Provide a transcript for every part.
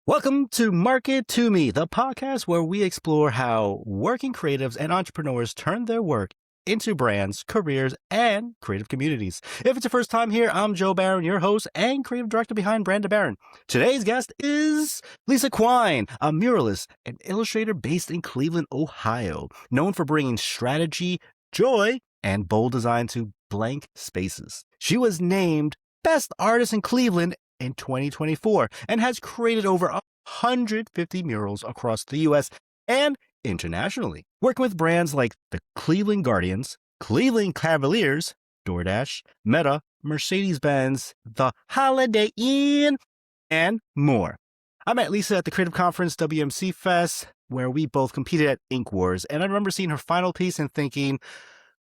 Welcome to Market to Me, the podcast where we explore how working creatives and entrepreneurs turn their work into brands, careers, and creative communities. If it's your first time here, I'm Joe Barron, your host and creative director behind Brand to Barron. Today's guest is Lisa Quine, a muralist and illustrator based in Cleveland, Ohio, known for bringing strategy, joy, and bold design to blank spaces. She was named Best Artist in Cleveland in 2024 and has created over 150 murals across the U.S. and internationally, working with brands like the Cleveland Guardians, Cleveland Cavaliers, DoorDash, Meta, Mercedes-Benz, the Holiday Inn, and more. I met Lisa at the Creative Conference WMC Fest, where we both competed at Ink Wars, and I remember seeing her final piece and thinking,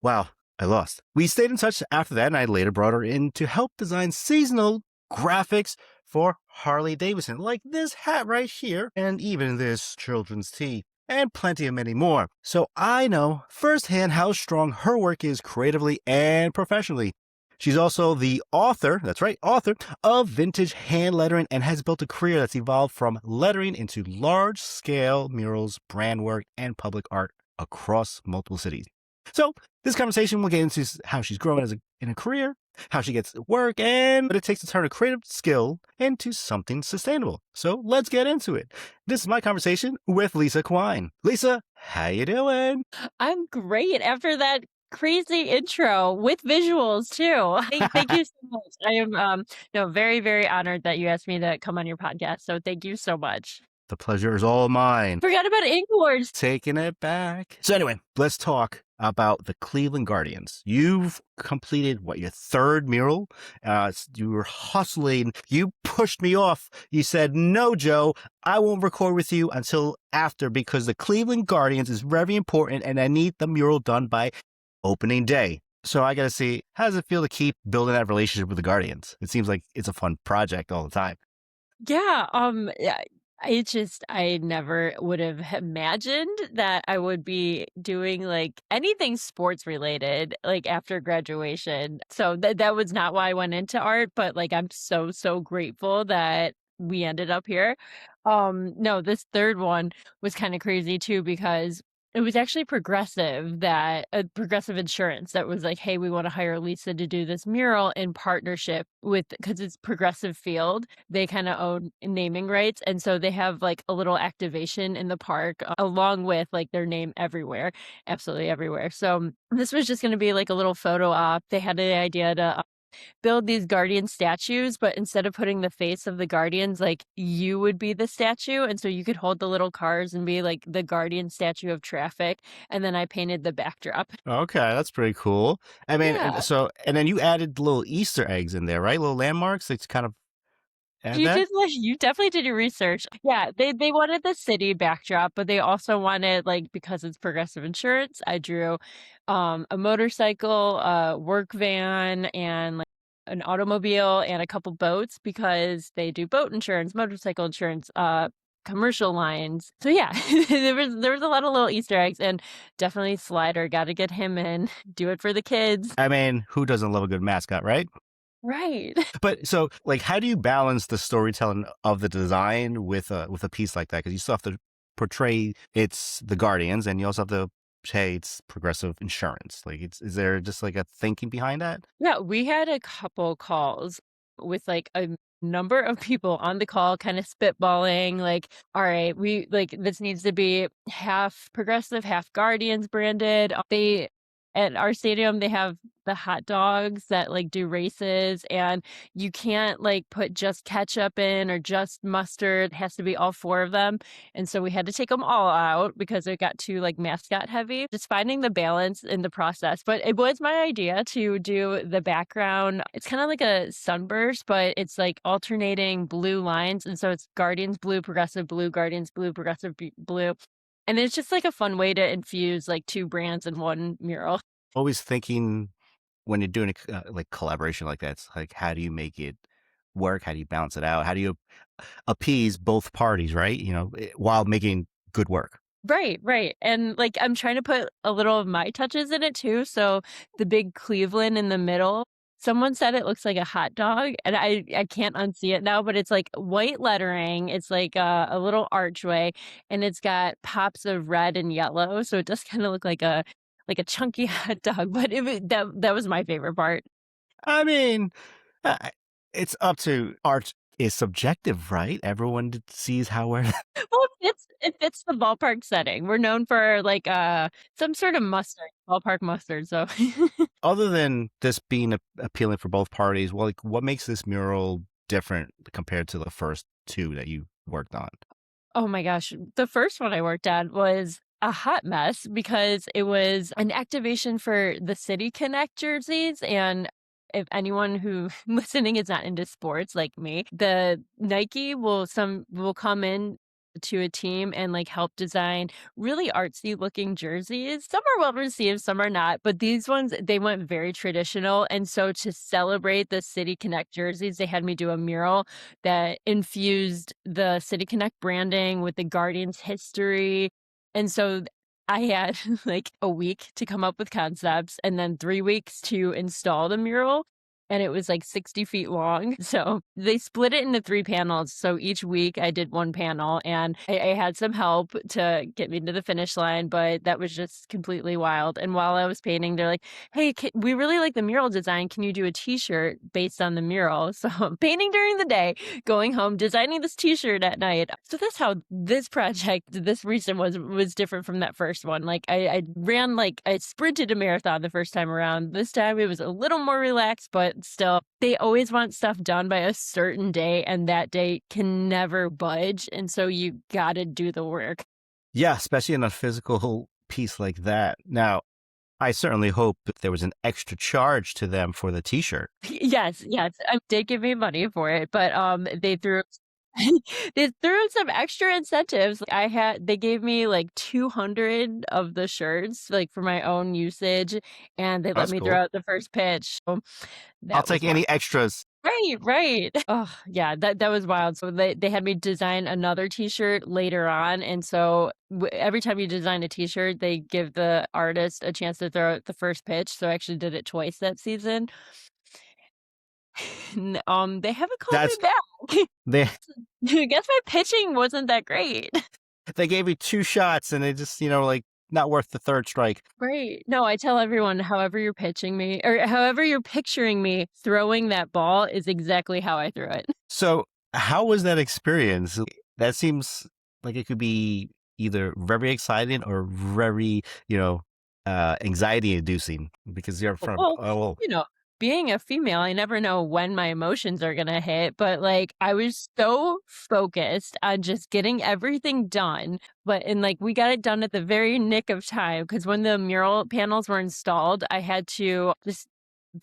wow, I lost. We stayed in touch after that, and I later brought her in to help design seasonal graphics for Harley Davidson, like this hat right here, and even this children's tee, and plenty of many more. So I know firsthand how strong her work is creatively and professionally. She's also the author, that's right, author of vintage hand lettering, and has built a career that's evolved from lettering into large-scale murals, brand work, and public art across multiple cities. So this conversation will get into how she's growing in a career, how she gets work, and what it takes to turn a creative skill into something sustainable. So let's get into it. This is my conversation with Lisa Quine. Lisa, how you doing? I'm great after that crazy intro with visuals too. Thank you so much. I am very, very honored that you asked me to come on your podcast. So thank you so much. The pleasure is all mine. Forgot about Ink Wars. Taking it back. So anyway, let's talk about the Cleveland Guardians. You've completed, your third mural? You were hustling. You pushed me off. You said, no, Joe, I won't record with you until after because the Cleveland Guardians is very important and I need the mural done by opening day. So I got to see, how does it feel to keep building that relationship with the Guardians? It seems like it's a fun project all the time. Yeah. I never would have imagined that I would be doing like anything sports related, like after graduation. So that was not why I went into art, but like, I'm so grateful that we ended up here. No, this third one was kind of crazy too, because it was actually progressive insurance that was like, hey, we want to hire Lisa to do this mural in partnership with, because it's Progressive Field. They kind of own naming rights. And so they have like a little activation in the park along with like their name everywhere, absolutely everywhere. So this was just going to be like a little photo op. They had the idea to build these guardian statues, but instead of putting the face of the guardians, like you would be the statue. And so you could hold the little cars and be like the guardian statue of traffic. And then I painted the backdrop. Okay, that's pretty cool. I mean, Yeah. and then you added little Easter eggs in there, right? Little landmarks that kind of add that? You definitely did your research. Yeah, they wanted the city backdrop, but they also wanted, like, because it's Progressive Insurance, I drew a motorcycle, a work van, and like an automobile and a couple boats because they do boat insurance, motorcycle insurance, commercial lines. So yeah, there was a lot of little Easter eggs, and definitely Slider, got to get him in, do it for the kids. I mean, who doesn't love a good mascot, right? Right. But so, like, how do you balance the storytelling of the design with a piece like that? Because you still have to portray it's the Guardians, and you also have to say it's Progressive Insurance. Like, is there just like a thinking behind that? Yeah, we had a couple calls with like a number of people on the call kind of spitballing like, all right, we like this needs to be half Progressive, half Guardians branded. They at our stadium they have the hot dogs that like do races, and you can't like put just ketchup in or just mustard. It has to be all four of them. And so we had to take them all out because it got too like mascot heavy. Just finding the balance in the process. But it was my idea to do the background. It's kind of like a sunburst, but it's like alternating blue lines. And so it's Guardians blue, Progressive blue, Guardians blue, Progressive blue. And it's just like a fun way to infuse like two brands in one mural. Always thinking when you're doing like collaboration like that, it's like, how do you make it work? How do you balance it out? How do you appease both parties, right? While making good work. Right. And like I'm trying to put a little of my touches in it too. So the big Cleveland in the middle Someone said it looks like a hot dog, and I can't unsee it now, but it's, like, white lettering, it's, like, a little archway, and it's got pops of red and yellow, so it does kinda look like a chunky hot dog, but it wa that was my favorite part. I mean, uh, it's up to art is subjective, right? Everyone sees how we're Well, it fits the ballpark setting. We're known for, like, some sort of mustard, ballpark mustard, so other than this being appealing for both parties. Well, like, what makes this mural different compared to the first two that you worked on? Oh my gosh. The first one I worked at was a hot mess because it was an activation for the City Connect jerseys. And if anyone who listening is not into sports like me, the Nike will come in to a team and like help design really artsy looking jerseys. Some are well received, some are not, but these ones they went very traditional. And so to celebrate the City Connect jerseys, they had me do a mural that infused the City Connect branding with the Guardians history. And so I had like a week to come up with concepts and then 3 weeks to install the mural. And it was like 60 feet long. So they split it into 3 panels. So each week I did one panel and I had some help to get me to the finish line, but that was just completely wild. And while I was painting, they're like, hey, we really like the mural design. Can you do a t shirt based on the mural? So I'm painting during the day, going home, designing this t shirt at night. So that's how this project, this recent was different from that first one. Like I sprinted a marathon the first time around. This time it was a little more relaxed, but still, they always want stuff done by a certain day, and that day can never budge. And so you got to do the work. Yeah, especially in a physical piece like that. Now, I certainly hope that there was an extra charge to them for the T-shirt. Yes, yes. They give me money for it, but they threw they threw some extra incentives. They gave me like 200 of the shirts like for my own usage, and they let That's me throw cool. out the first pitch. So I'll that was take wild. any extras. Right, right. Oh, yeah, that was wild. So they had me design another T-shirt later on, and so every time you design a T-shirt, they give the artist a chance to throw out the first pitch. So I actually did it twice that season. They haven't called me That's back. they I guess my pitching wasn't that great. they gave me 2 shots and they just, like not worth the third strike. Right. No, I tell everyone, however you're pitching me or however you're picturing me throwing that ball is exactly how I threw it. So, how was that experience? That seems like it could be either very exciting or very, anxiety inducing because you're from, Well, oh, well, you know, being a female, I never know when my emotions are gonna hit, but, like, I was so focused on just getting everything done, we got it done at the very nick of time because when the mural panels were installed, I had to just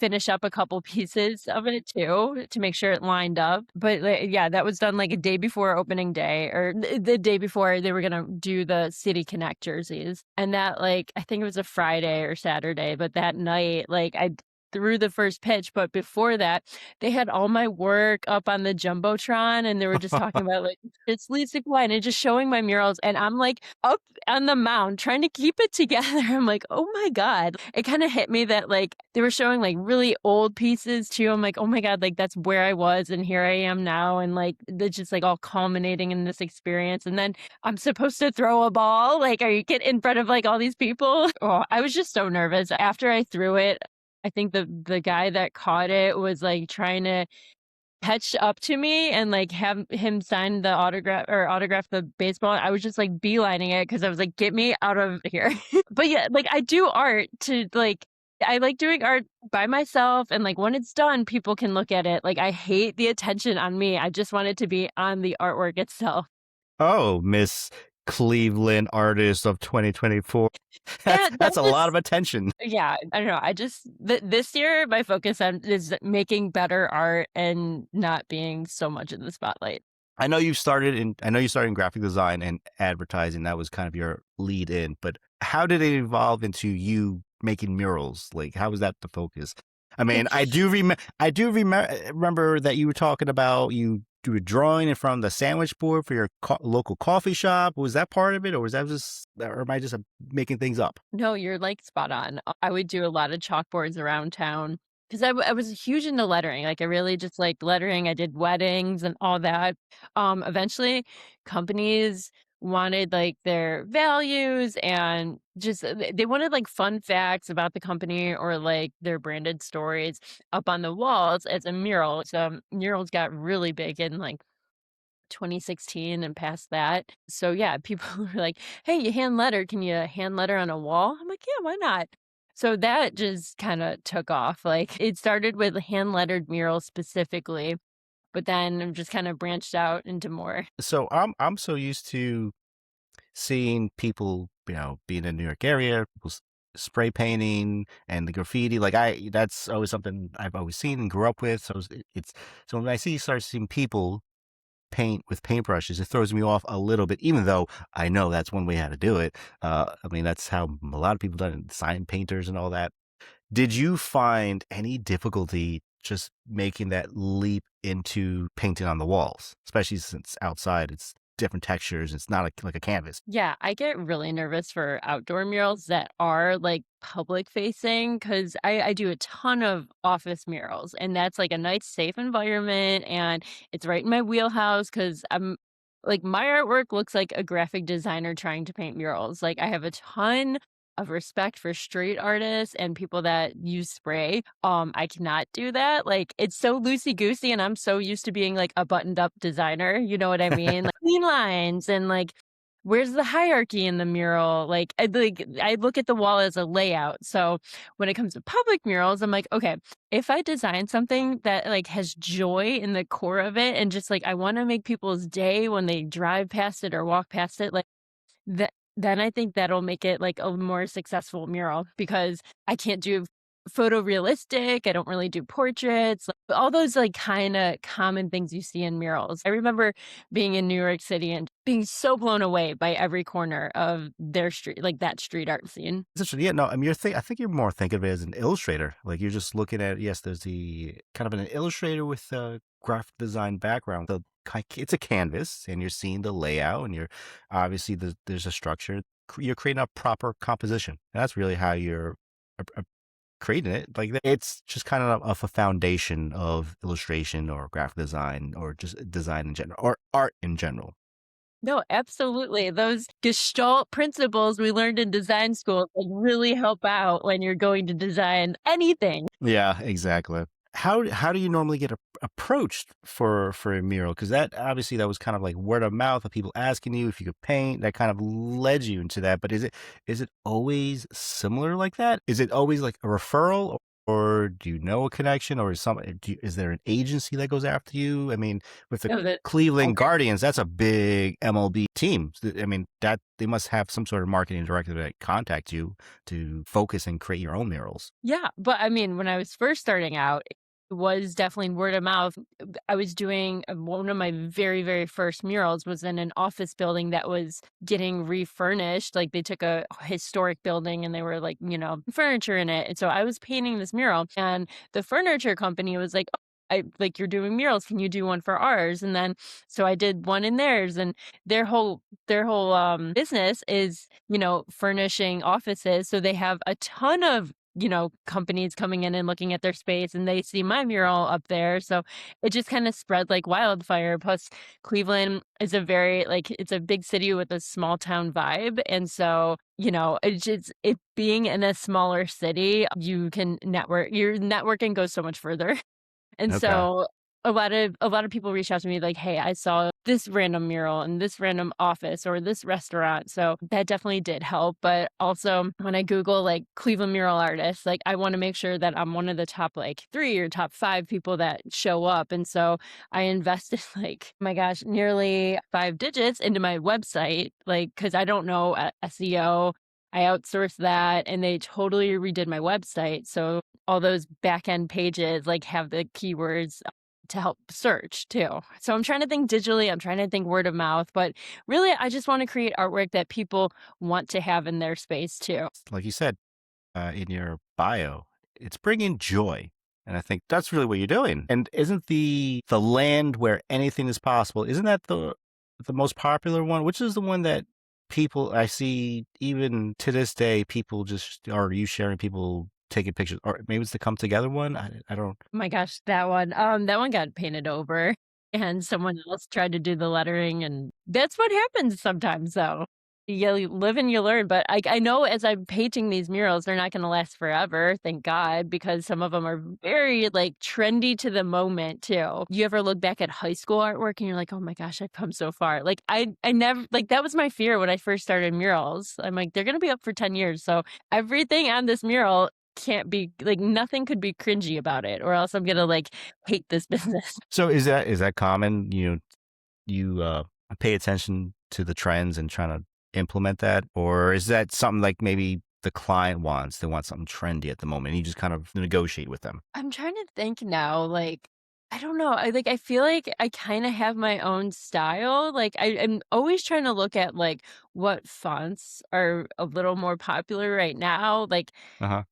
finish up a couple pieces of it too to make sure it lined up. But yeah, that was done like a day before opening day or the day before they were going to do the City Connect jerseys. And that like I think it was a Friday or Saturday, but that night like I threw the first pitch, but before that, they had all my work up on the Jumbotron and they were just talking about like it's Lisa Quine and just showing my murals and I'm like up on the mound trying to keep it together. I'm like, oh my God. It kind of hit me that like they were showing like really old pieces too. I'm like, oh my God, like that's where I was and here I am now. And like it's just like all culminating in this experience. And then I'm supposed to throw a ball. Like, are you getting in front of like all these people? Oh, I was just so nervous. After I threw it, I think the guy that caught it was like trying to catch up to me and like have him sign the autograph the baseball. I was just like beelining it because I was like, get me out of here. But yeah, like I do art to like I like doing art by myself and like when it's done, people can look at it. Like I hate the attention on me. I just want it to be on the artwork itself. oh, Miss Cleveland artist of 2024. That's That that's a lot was of attention. yeah, I don't know. I just this year my focus is making better art and not being so much in the spotlight. I know you started in graphic design and advertising. That was kind of your lead in, but how did it evolve into you making murals? Like, how was that the focus? I mean, remember that you were talking about you do a drawing in front of the sandwich board for your local coffee shop. Was that part of it, or was that just, or am I just making things up? No, you're like spot on. I would do a lot of chalkboards around town 'Cause I was huge into lettering, like, I really just liked lettering, I did weddings and all that. Eventually, companies wanted, like, their values and just they wanted, like, fun facts about the company or, like, their branded stories up on the walls as a mural. So, murals got really big in, like, 2016 and past that. So, yeah, people were like, "Hey, you hand letter. Can you hand letter on a wall?" I'm like, "Yeah, why not?" So that just kinda took off. Like, it started with hand lettered murals specifically, but then I've just kinda branched out into more. So I'm so used to seeing people, being in the New York area, people spray painting and the graffiti. Like that's always something I've always seen and grew up with. So it's so when I start seeing people paint with paintbrushes, it throws me off a little bit, even though I know that's one way how to do it. I mean, that's how a lot of people done it, sign painters and all that. Did you find any difficulty just making that leap into painting on the walls, especially since outside it's different textures, it's not like a canvas? Yeah, I get really nervous for outdoor murals that are, like, public facing because I do a ton of office murals, and that's, like, a nice safe environment, and it's right in my wheelhouse because 'cause I'm like, my artwork looks like a graphic designer trying to paint murals. Like, I have a ton of respect for street artists and people that use spray. I cannot do that. Like, it's so loosey-goosey, and I'm so used to being, like, a buttoned-up designer, you know what I mean? Like, clean lines and, like, where's the hierarchy in the mural? I look at the wall as a layout. So when it comes to public murals, I'm like, okay, if I design something that like has joy in the core of it and just like I want to make people's day when they drive past it or walk past it, like then I think that'll make it like a more successful mural because I can't do photorealistic. I don't really do portraits, like, all those like kind of common things you see in murals. I remember being in New York City and being so blown away by every corner of their street, like that street art scene. Essentially, yeah, no, I mean, I think you're more thinking of it as an illustrator. Like you're just looking at, yes, there's the kind of an illustrator with a graphic design background. It's a canvas, and you're seeing the layout, and you're obviously there's a structure. You're creating a proper composition. And that's really how you're creating it. Like it's just kind of a foundation of illustration or graphic design or just design in general or art in general. No, absolutely. Those gestalt principles we learned in design school like really help out when you're going to design anything. Yeah, exactly. How do you normally get approached for a mural? Because that obviously that was kind of like word of mouth of people asking you if you could paint. That kind of led you into that. But is it always similar like that? Is it always like a referral, or do you know a connection, or is there an agency that goes after you? I mean, with the No, that Cleveland okay. Guardians, that's a big MLB team. I mean, that they must have some sort of marketing director that contact you to focus and create your own murals. Yeah, but I mean, when I was first starting out, it was definitely word of mouth. I was doing one of my very, very first murals was in an office building that was getting refurnished. Like they took a historic building and they were like, furniture in it. And so I was painting this mural and the furniture company was like, "Oh, I like you're doing murals. Can you do one for ours?" And then so I did one in theirs and their whole business is, furnishing offices. So they have a ton of companies coming in and looking at their space and they see my mural up there. So it just kind of spread like wildfire. Plus, Cleveland is a very, like, it's a big city with a small town vibe. And so, it being in a smaller city, you can network, your networking goes so much further. And Okay. so a lot of people reach out to me like, "Hey, I saw this random mural in this random office or this restaurant." So that definitely did help. But also when I Google like Cleveland mural artists, like I want to make sure that I'm one of the top like 3 or top 5 people that show up. And so I invested like, oh my gosh, nearly 5 digits into my website, like because I don't know SEO. I outsourced that and they totally redid my website. So all those back end pages like have the keywords to help search too. So I'm trying to think digitally, I'm trying to think word of mouth, but really I just want to create artwork that people want to have in their space too. Like you said, in your bio, it's bringing joy. And I think that's really what you're doing. And isn't the land where anything is possible, isn't that the most popular one? Which is the one that people I see even to this day, people just are you sharing people taking pictures, or maybe it's the Come Together one. I don't. Oh my gosh, that one got painted over, and someone else tried to do the lettering, and that's what happens sometimes, though. You live and you learn, but I know as I'm painting these murals, they're not gonna last forever, thank God, because some of them are very, like, trendy to the moment, too. You ever look back at high school artwork and you're like, "Oh my gosh, I've come so far." Like, I never like, that was my fear when I first started murals. I'm like, "They're gonna be up for 10 years, so everything on this mural can't be like, nothing could be cringy about it, or else I'm gonna, like, hate this business." So is that common? You pay attention to the trends and trying to implement that, or is that something like maybe the client wants? They want something trendy at the moment, and you just kind of negotiate with them. I'm trying to think now, like, I don't know, I feel like I kinda have my own style, like, I'm always trying to look at, like, what fonts are a little more popular right now, like, Uh huh.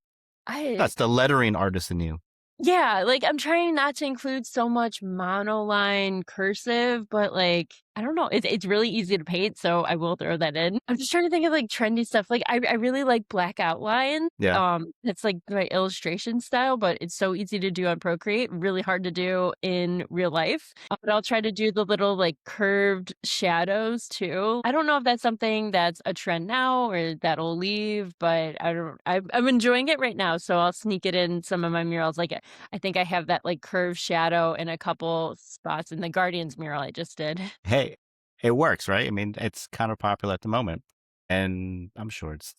I That's the lettering artist in you. yeah, like, I'm trying not to include so much monoline cursive, but, like, I don't know, it's really easy to paint, so I will throw that in. I'm just trying to think of, like, trendy stuff, like, I really like black outline, Yeah. it's, like, my illustration style, but it's so easy to do on Procreate, really hard to do in real life, but I'll try to do the little, like, curved shadows too. I don't know if that's something that's a trend now or that'll leave, but I don't I'm enjoying it right now, so I'll sneak it in some of my murals, like, I think I have that, like, curved shadow in a couple spots in the Guardians mural I just did. Hey, it works, right? I mean, it's kind of popular at the moment, and I'm sure it's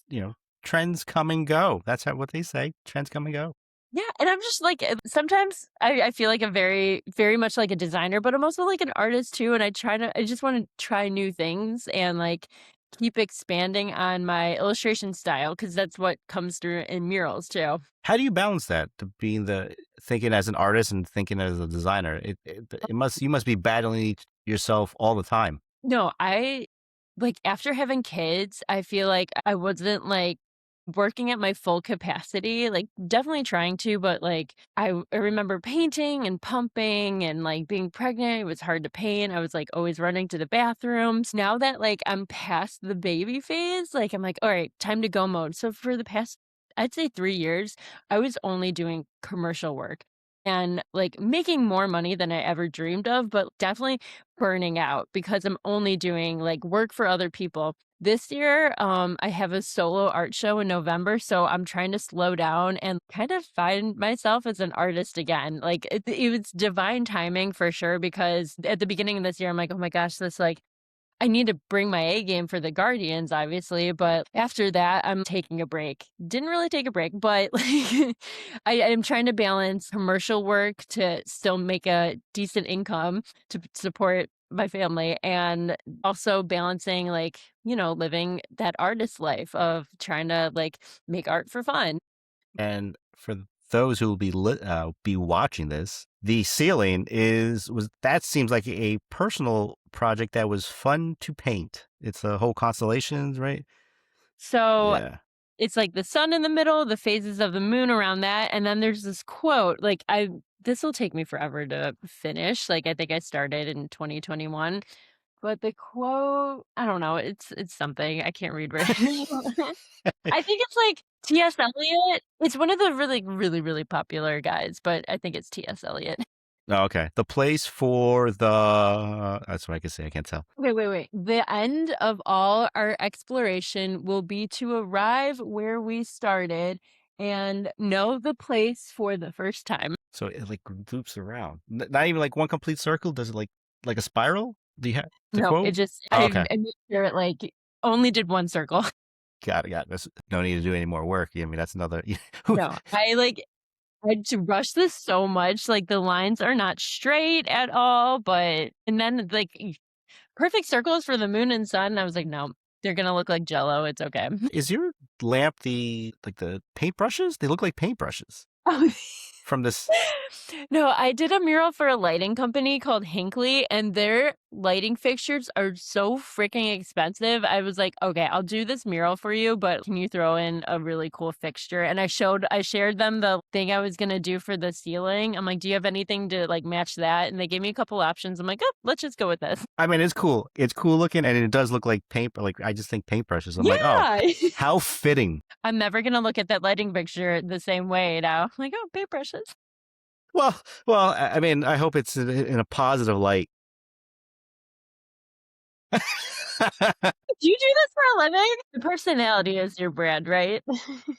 trends come and go. That's what they say. Trends come and go. Yeah, and I'm just, like, sometimes I feel like I'm very much like a designer, but I'm also, like, an artist too, and I just wanna try new things and, like, keep expanding on my illustration style because that's what comes through in murals too. How do you balance that to being the thinking as an artist and thinking as a designer? It must you must be battling yourself all the time. No, like, after having kids, I feel like I wasn't, like, working at my full capacity, like, definitely trying to, but, like, I remember painting and pumping and, like, being pregnant, it was hard to paint, I was, like, always running to the bathrooms. Now that, like, I'm past the baby phase, like, I'm like, "Alright, time to go mode." So for the past, I'd say 3 years, I was only doing commercial work and, like, making more money than I ever dreamed of, but definitely burning out because I'm only doing, like, work for other people. This year, I have a solo art show in November, so I'm trying to slow down and kind of find myself as an artist again. Like, it was divine timing for sure because at the beginning of this year, I'm like, "Oh my gosh, this, like, I need to bring my A game for the Guardians, obviously, but after that, I'm taking a break." Didn't really take a break, but like I'm trying to balance commercial work to still make a decent income to support my family and also balancing like, living that artist life of trying to like make art for fun. And for those who will be watching this, the ceiling was that seems like a personal project that was fun to paint. It's a whole constellations, right? So Yeah. it's like the sun in the middle, the phases of the moon around that, and then there's this quote, like, this will take me forever to finish, like, I think I started in 2021, but the quote, I don't know, it's something, I can't read right now. I think it's, like, T.S. Eliot. It's one of the really, really, really popular guys, but I think it's T.S. Eliot. Oh, okay. The place for the that's what I can say. I can't tell. Wait, wait, wait. The end of all our exploration will be to arrive where we started and know the place for the first time. So it like loops around. Not even like one complete circle. Does it like a spiral? Do you have the No, it quote? just Oh, okay. I made sure it, like, only did one circle. Got it. Got it. There's no need to do any more work. I mean, that's another. No, I had to rush this so much, like, the lines are not straight at all, but and then, like, perfect circles for the moon and sun, I was like, "No, they're gonna look like Jello, it's okay." Is your lamp the paintbrushes? They look like paintbrushes Oh, from this. No, I did a mural for a lighting company called Hinkley, and their lighting fixtures are so freaking expensive. I was like, "Okay, I'll do this mural for you, but can you throw in a really cool fixture?" And I shared them the thing I was gonna do for the ceiling. I'm like, "Do you have anything to, like, match that?" And they gave me a couple options. I'm like, "Oh, let's just go with this." I mean, it's cool. It's cool looking, and it does look like paint. Like I just think paintbrushes. I'm like, oh, Yeah. how fitting. I'm never gonna look at that lighting fixture the same way now. I'm like, "Oh, paintbrushes." Well. I mean, I hope it's in a positive light. Do you do this for a living? The personality is your brand, right?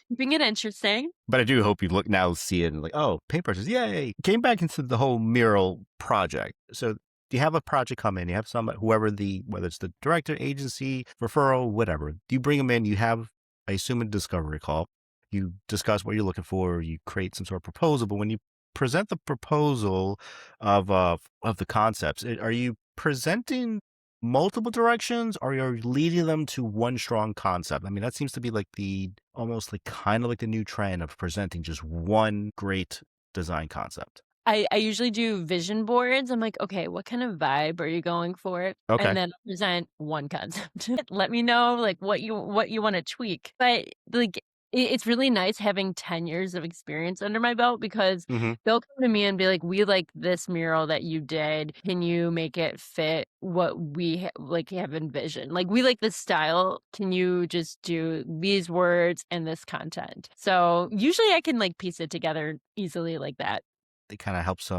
Keeping it interesting. But I do hope you look now, see it, and like, oh, paintbrushes, yay! Came back into the whole mural project. So, do you have a project come in? You have some whether it's the director, agency, referral, whatever. You bring them in. You have, I assume, a discovery call. You discuss what you're looking for. You create some sort of proposal. But when you present the proposal of the concepts, are you presenting multiple directions, or you're leading them to one strong concept? I mean, that seems to be like the almost like kind of like the new trend of presenting just one great design concept. I usually do vision boards. I'm like, okay, what kind of vibe are you going for? And Okay. then I'll present one concept. Let me know like what you want to tweak. But like it's really nice having 10 years of experience under my belt because Hmm. they'll come to me and be like, we like this mural that you did. Can you make it fit what we like have envisioned? Like we like this style. Can you just do these words and this content? So usually I can like piece it together easily like that. It kind of helps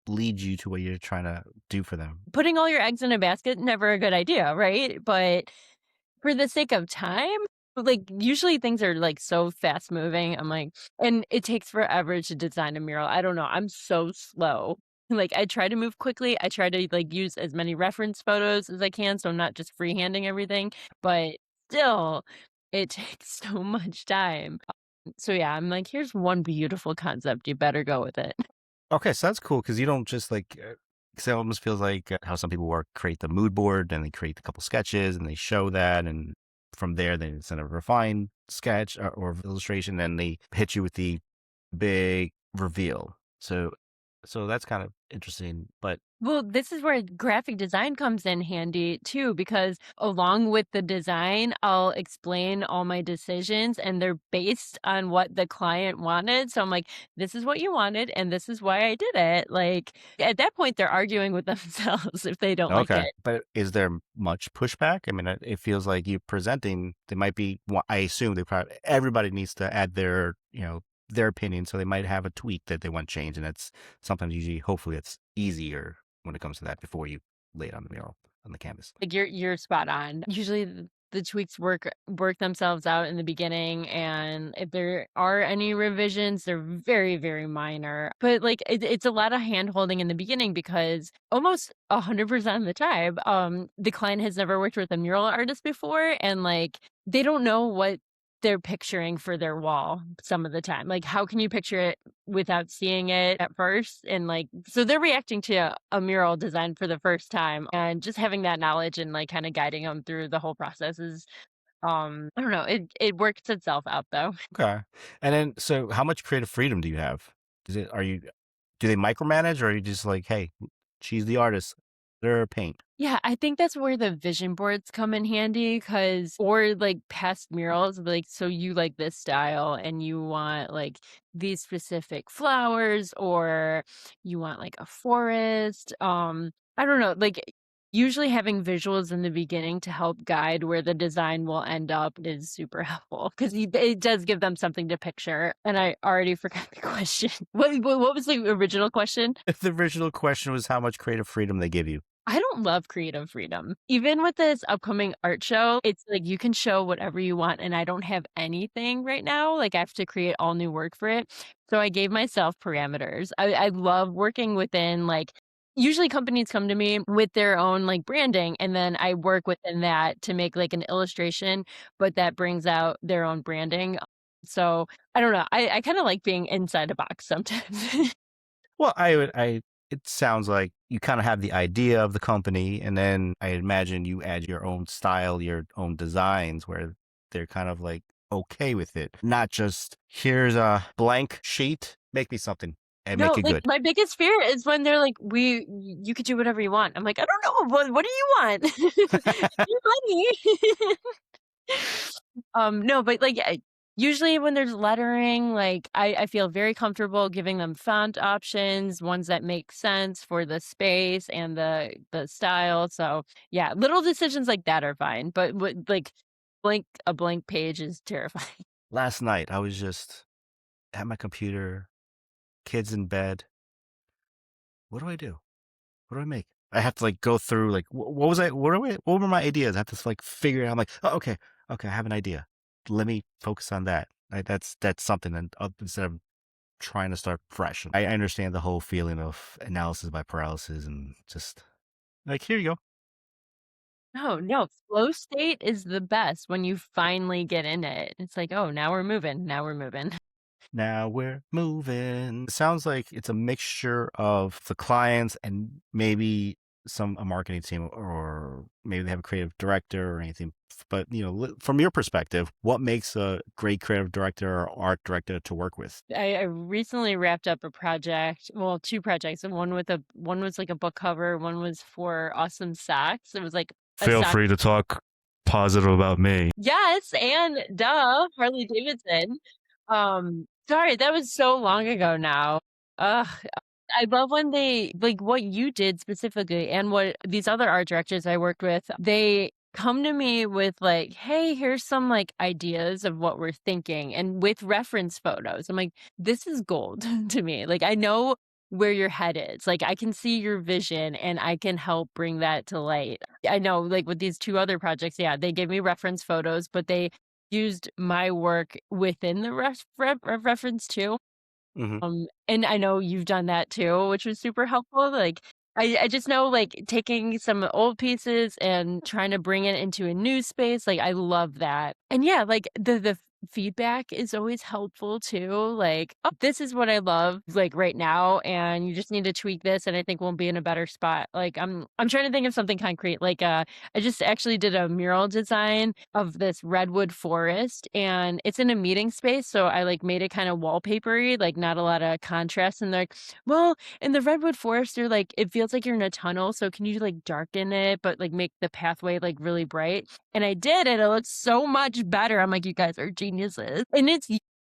lead you to what you're trying to do for them. Putting all your eggs in a basket, never a good idea, right? But for the sake of time, like, usually things are, like, so fast moving, I'm like and it takes forever to design a mural, I don't know, I'm so slow. Like, I try to move quickly, I try to, like, use as many reference photos as I can, so I'm not just freehanding everything, but still, it takes so much time. So, yeah, I'm like, "Here's one beautiful concept, you better go with it." Okay, so that's cool because you don't just like. Because it almost feels like how some people work, create the mood board, then they create a couple sketches and they show that, and from there they send a refined sketch or illustration, and they hit you with the big reveal. So that's kind of interesting. But Well, this is where graphic design comes in handy too, because along with the design, I'll explain all my decisions and they're based on what the client wanted. So I'm like, this is what you wanted and this is why I did it. Like at that point, they're arguing with themselves if they don't like okay, it. but is there much pushback? I mean, it feels like you're presenting. They might be. I assume they probably everybody needs to add their their opinion, so they might have a tweak that they want changed, and that's sometimes usually, hopefully, it's easier when it comes to that before you lay it on the mural on the canvas. Like you're spot on. Usually the tweaks work themselves out in the beginning and if there are any revisions, they're very, very minor. But like it's a lot of hand holding in the beginning because almost 100% of the time, the client has never worked with a mural artist before and like they don't know what they're picturing for their wall some of the time. Like how can you picture it without seeing it at first? And like so they're reacting to a mural design for the first time and just having that knowledge and like kind of guiding them through the whole process is I don't know, it works itself out though. Okay, and then so how much creative freedom do you have? Do they micromanage, or are you just like, hey, she's the artist, they're paint? Yeah, I think that's where the vision boards come in handy because, or like past murals, like, so you like this style and you want like these specific flowers or you want like a forest. I don't know, like usually having visuals in the beginning to help guide where the design will end up is super helpful because it does give them something to picture. And I already forgot the question. What was the original question? The original question was how much creative freedom they give you. I don't love creative freedom. Even with this upcoming art show, it's like you can show whatever you want, and I don't have anything right now. Like I have to create all new work for it. So I gave myself parameters. I love working within like usually companies come to me with their own like branding and then I work within that to make like an illustration, but that brings out their own branding. So I don't know. I kind of like being inside a box sometimes. Well, it sounds like you kind of have the idea of the company, and then I imagine you add your own style, your own designs, where they're kind of like okay with it, not just here's a blank sheet, make me something. and make No, it like, good. my biggest fear is when they're like, you could do whatever you want." I'm like, "I don't know. What do you want? Give me money." No, but, like, usually when there's lettering, like, I feel very comfortable giving them font options, ones that make sense for the space and the style, so, yeah, little decisions like that are fine, but what like, a blank page is terrifying. Last night, I was just at my computer, kids in bed. What do I do? What do I make? I have to like go through like what was I what were my ideas? I have to like figure it out. I'm like, oh, okay, okay, I have an idea. Let me focus on that. That's something. And instead of trying to start fresh, I understand the whole feeling of analysis by paralysis and just like here you go. No, no, flow state is the best when you finally get in it. It's like, "Oh, now we're moving, now we're moving." Now we're moving. It sounds like it's a mixture of the clients and maybe some a marketing team or maybe they have a creative director or anything. But from your perspective, what makes a great creative director or art director to work with? I recently wrapped up a project, well, 2 projects, and one was like a book cover, one was for Awesome Socks. It was like a Feel sock. free to talk positive about me. Yes, and duh, Harley Davidson. Sorry, that was so long ago now. Ugh, I love when they like what you did specifically and what these other art directors I worked with, they come to me with like, "Hey, here's some like ideas of what we're thinking," and with reference photos. I'm like, "This is gold to me." Like I know where your head is. Like I can see your vision and I can help bring that to light. I know like with these 2 other projects, yeah, they gave me reference photos, but they used my work within the reference too. Hmm. And I know you've done that too, which was super helpful, like, I just know, like, taking some old pieces and trying to bring it into a new space, like, I love that. And yeah, like, the feedback is always helpful too, like, "Oh, this is what I love, like, right now, and you just need to tweak this, and I think we'll be in a better spot." Like, I'm trying to think of something concrete, like, I just actually did a mural design of this redwood forest, and it's in a meeting space, so I, like, made it kinda wallpapery, like, not a lotta contrast, and they're like, "Well, in the redwood forest, you're like it feels like you're in a tunnel, so can you, like, darken it, but, like, make the pathway, like, really bright?" And I did, and it looks so much better. I'm like, "You guys are geniuses." And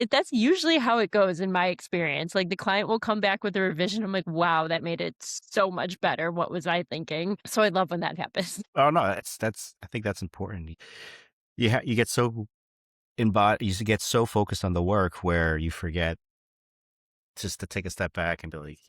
that's usually how it goes in my experience, like, the client will come back with a revision, I'm like, "Wow, that made it so much better. What was I thinking?" So I love when that happens. Oh no, that's I think that's important. You get so you get so focused on the work where you forget just to take a step back and be like,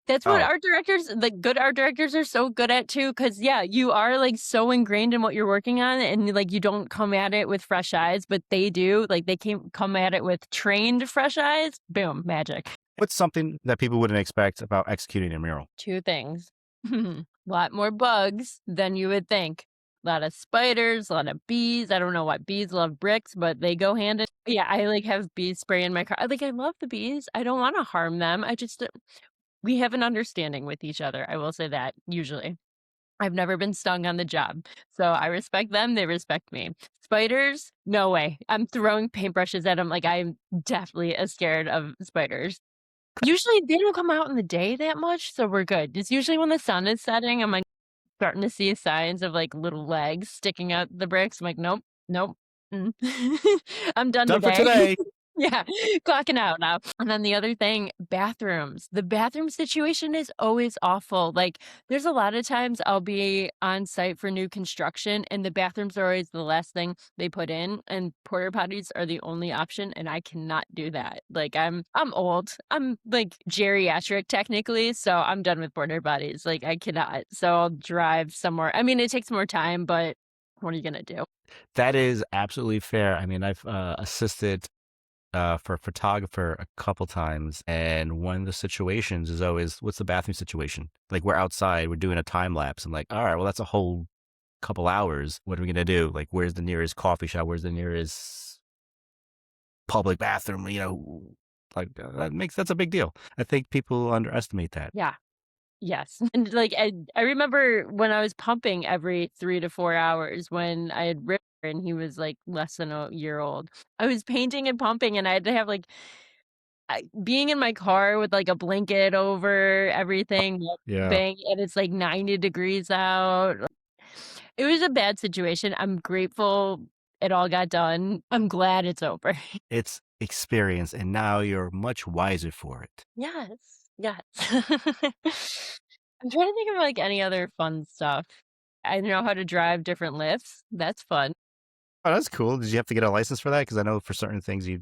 That's what oh, art directors like, good art directors are so good at too. Cause yeah, you are, like, so ingrained in what you're working on and, like, you don't come at it with fresh eyes, but they do, like, they came come at it with trained fresh eyes, boom, magic. what's something that people wouldn't expect about executing a mural? 2 things. Lot more bugs than you would think. Lot of spiders, a lot of bees, I don't know why bees love bricks, but they go hand in yeah, I, like, have bee spray in my car I love the bees, I don't wanna harm them, I just we have an understanding with each other, I will say that, usually. I've never been stung on the job, so I respect them, they respect me. Spiders? No way. I'm throwing paintbrushes at them like I'm definitely scared of spiders. Usually, they don't come out in the day that much, so we're good. It's usually when the sun is setting, I'm, like, starting to see signs of, like, little legs sticking out the bricks. I'm like, "Nope, nope, mm. I'm done Done for today." today. Yeah, clocking out now. And then the other thing, bathrooms. The bathroom situation is always awful. Like, there's a lot of times I'll be on site for new construction, and the bathrooms are always the last thing they put in, and porta potties are the only option, and I cannot do that. Like, I'm old. I'm like geriatric technically, so I'm done with porta potties. Like, I cannot. So I'll drive somewhere. I mean, it takes more time, but what are you gonna do? That is absolutely fair. I mean, I've assisted for a photographer a couple times, and one of the situations is always, what's the bathroom situation? Like we're outside, we're doing a time lapse. I'm like, all right, well that's a whole couple hours. What are we gonna do? Like, where's the nearest coffee shop? Where's the nearest public bathroom? Like that's a big deal. I think people underestimate that. Yeah. Yes, and, like, I remember when I was pumping every 3 to 4 hours when I had River and he was, like, less than a year old. I was painting and pumping, and I had to have, like being in my car with, like, a blanket over everything, like, Yeah. bang and it's, like, 90 degrees out. It was a bad situation. I'm grateful it all got done. I'm glad it's over. It's experience, and now you're much wiser for it. Yes, yes. I'm trying to think of, like, any other fun stuff. I know how to drive different lifts. That's fun. Oh, that's cool. Did you have to get a license for that? Because I know for certain things you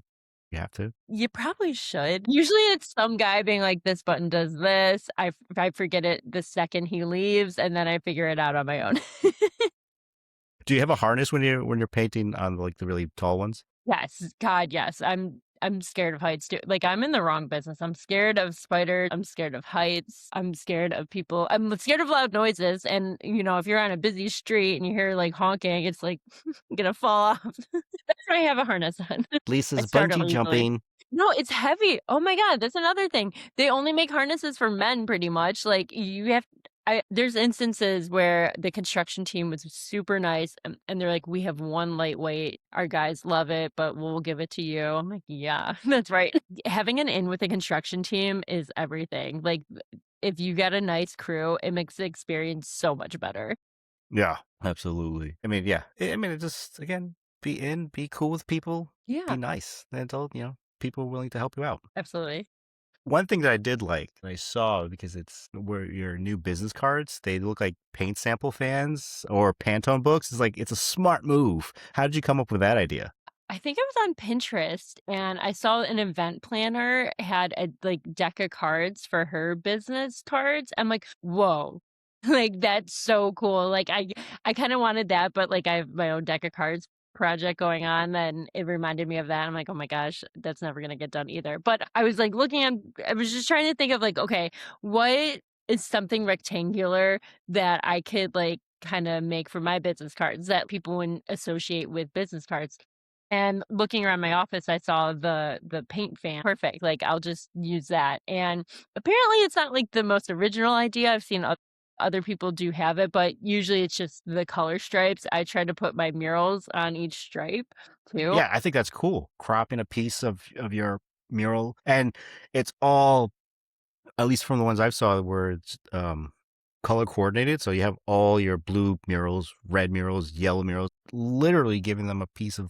have to. You probably should. Usually it's some guy being like, "This button does this." I forget it the second he leaves, and then I figure it out on my own. Do you have a harness when you're painting on, like, the really tall ones? Yes, God, yes. I'm scared of heights too. Like, I'm in the wrong business. I'm scared of spiders. I'm scared of heights. I'm scared of people. I'm scared of loud noises. And, if you're on a busy street and you hear like honking, it's like gonna fall off. That's why I have a harness on. I Lisa's bungee startle easily. jumping. No, it's heavy. Oh my God, that's another thing. They only make harnesses for men pretty much. Like you have there's instances where the construction team was super nice and they're like, "We have one lightweight. Our guys love it, but we'll give it to you." I'm like, "Yeah, that's right." Having an in with a construction team is everything. Like if you get a nice crew, it makes the experience so much better. Yeah, absolutely. I mean, yeah. It just, again, be cool with people, Yeah, be nice. And people willing to help you out. absolutely. One thing that I did like that I saw, because it's where your new business cards, they look like paint sample fans or Pantone books. It's like, it's a smart move. How did you come up with that idea? I think I was on Pinterest and I saw an event planner had a like deck of cards for her business cards. I'm like, whoa. Like that's so cool. Like I kind of wanted that, but like I have my own deck of cards project going on. Then it reminded me of that. I'm like, oh my gosh, that's never gonna get done either. But I was like I was just trying to think of like, okay, what is something rectangular that I could like kind of make for my business cards that people would associate with business cards. And looking around my office, I saw the paint fan. Perfect, like, I'll just use that, and apparently, it's not, like, the most original idea, I've seen other people do have it, but usually it's just the color stripes. I try to put my murals on each stripe too. Yeah, I think that's cool. Cropping a piece of your mural, and it's all, at least from the ones I've saw, where it's color coordinated. So you have all your blue murals, red murals, yellow murals, literally giving them a piece of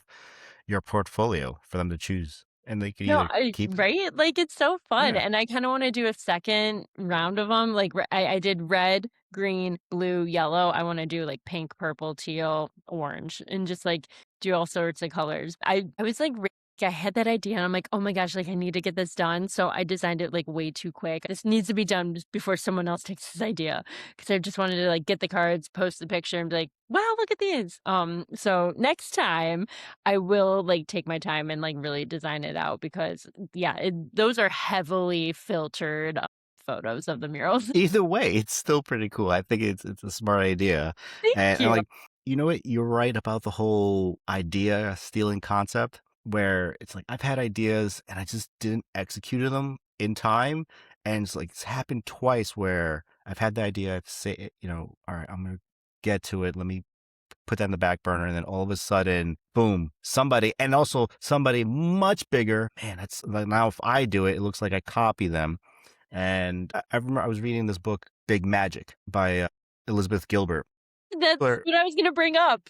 your portfolio for them to choose, and they could No, either I keep it. right? Like, it's so fun, Yeah. and I kinda wanna do a second round of them. Like, re I did red, green, blue, yellow. I wanna do, like, pink, purple, teal, orange, and just, like, do all sorts of colors. I was, like, I had that idea, and I'm like, "Oh my gosh, like, I need to get this done," so I designed it, like, way too quick. This needs to be done just before someone else takes this idea, because I just wanted to, like, get the cards, post the picture, and be like, "Wow, look at these." So next time I will, like, take my time and, like, really design it out because, yeah, those are heavily filtered, photos of the murals. Either way, it's still pretty cool. I think it's a smart idea, Thank and you. like, you know what? You're right about the whole idea stealing concept, where it's like I've had ideas and I just didn't execute them in time, and it's happened twice where I've had the idea, I've say, all right, I'm gonna get to it. Let me put that in the back burner, and then all of a sudden, boom, somebody, and also somebody much bigger. Man, that's like, now if I do it, it looks like I copy them. And I remember I was reading this book, Big Magic, by Elizabeth Gilbert. That's Where what I was gonna bring up.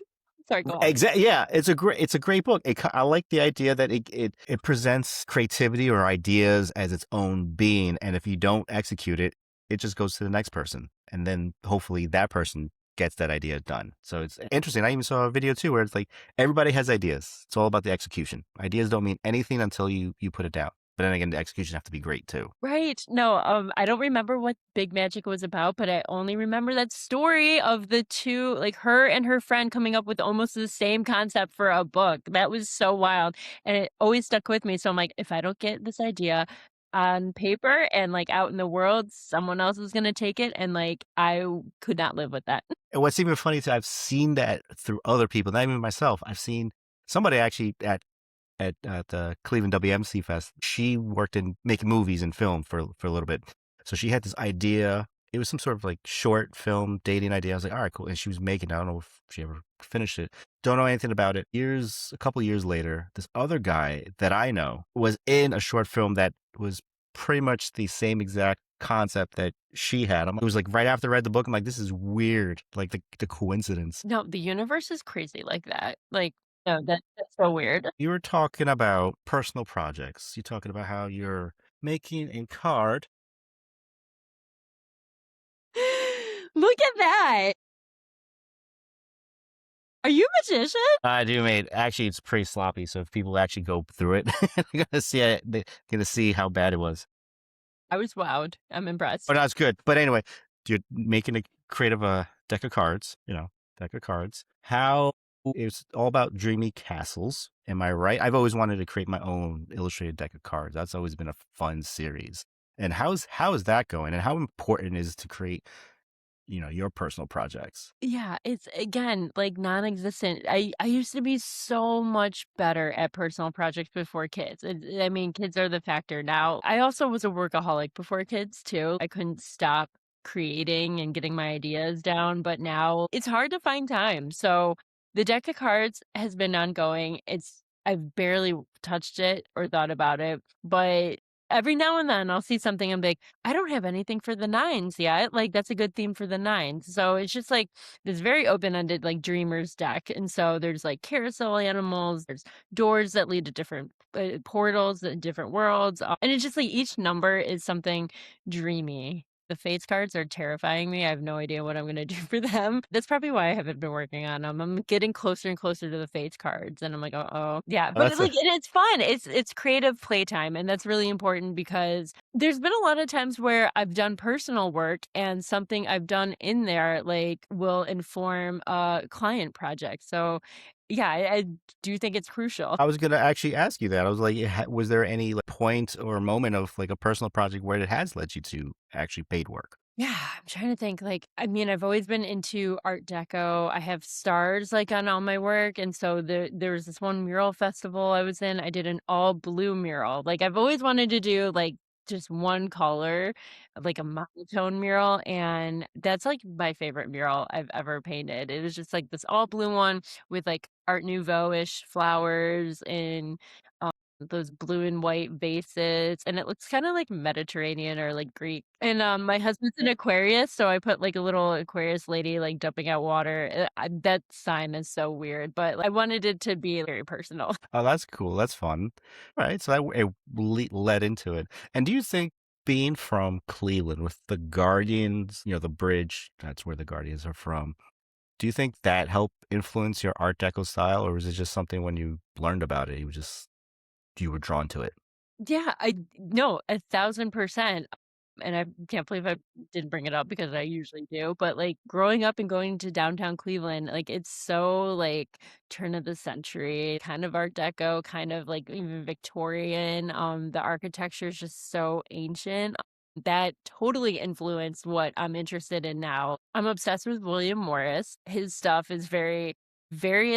Sorry, go on. exactly, yeah, it's a great book. I like the idea that it presents creativity or ideas as its own being, and if you don't execute it, it just goes to the next person, and then hopefully that person gets that idea done. So it's interesting. I even saw a video too where it's like everybody has ideas. It's all about the execution. Ideas don't mean anything until you put it down. But then again, the execution have to be great too. Right. No, I don't remember what Big Magic was about, but I only remember that story of the 2 like, her and her friend coming up with almost the same concept for a book. That was so wild, and it always stuck with me, so I'm like, "If I don't get this idea on paper and, like, out in the world, someone else is gonna take it," and, like, could not live with that. And what's even funny is I've seen that through other people, not even myself. I've seen somebody actually at the Cleveland WMC Fest. She worked in making movies and film for a little bit. So she had this idea It was some sort of like short film dating idea. I was like, all right, cool. And she was making it. I don't know if she ever finished it. Don't know anything about it. A couple years later, this other guy that I know was in a short film that was pretty much the same exact concept that she had. It was like right after I read the book, I'm like, this is weird. Like the coincidence. No, the universe is crazy like that. Like, no, that's so weird. You were talking about personal projects. You're talking about how you're making a card. Look at that. Are you a magician? I do, mate. Actually, it's pretty sloppy. So if people actually go through it, they're gonna see it. They're gonna see how bad it was. I was wowed. I'm impressed. Oh, no, it's good. But anyway, you're making a creative deck of cards. Deck of cards. How it's all about Dreamy Castles. Am I right? I've always wanted to create my own illustrated deck of cards. That's always been a fun series. And how is that going? And how important is it to create, your personal projects? Yeah, it's again like non-existent. I used to be so much better at personal projects before kids. I mean, kids are the factor now. I also was a workaholic before kids too. I couldn't stop creating and getting my ideas down, but now it's hard to find time. So the deck of cards has been ongoing. I've barely touched it or thought about it, but every now and then I'll see something, I'm like, I don't have anything for the nines yet. Like, that's a good theme for the nines. So it's just like this very open-ended, like dreamer's deck. And so there's like carousel animals, there's doors that lead to different portals, different worlds. And it's just like each number is something dreamy. The Fates cards are terrifying me. I have no idea what I'm going to do for them. That's probably why I haven't been working on them. I'm getting closer and closer to the Fates cards, and I'm like, oh, yeah. Oh, But that's it's like, and it's fun. It's creative playtime, and that's really important because there's been a lot of times where I've done personal work, and something I've done in there like will inform a client project. So, yeah, I do think it's crucial. I was gonna actually ask you that. I was like, was there any like, point or moment of like a personal project where it has led you to actually paid work? Yeah, I'm trying to think, like, I mean, I've always been into Art Deco. I have stars, like, on all my work, and so there was this one mural festival I was in, I did an all blue mural. Like, I've always wanted to do, like, just one color, like a monotone mural, and that's, like, my favorite mural I've ever painted. It was just, like, this all blue one with, like, Art Nouveau-ish flowers and those blue and white vases, and it looks kinda like Mediterranean or, like, Greek, and, my husband's an Aquarius, so I put, like, a little Aquarius lady, like, dumping out water. That sign is so weird, but I wanted it to be very personal. Oh, that's cool. That's fun. Right. So it led into it. And do you think being from Cleveland with the Guardians, the bridge, that's where the Guardians are from. Do you think that helped influence your Art Deco style, or was it just something when you learned about it, you were drawn to it? Yeah, I no, 1,000%, and I can't believe I didn't bring it up because I usually do, but, like, growing up and going to downtown Cleveland, like, it's so, like, turn of the century, kind of Art Deco, kind of, like, even Victorian, the architecture is just so ancient. That totally influenced what I'm interested in now. I'm obsessed with William Morris. His stuff is very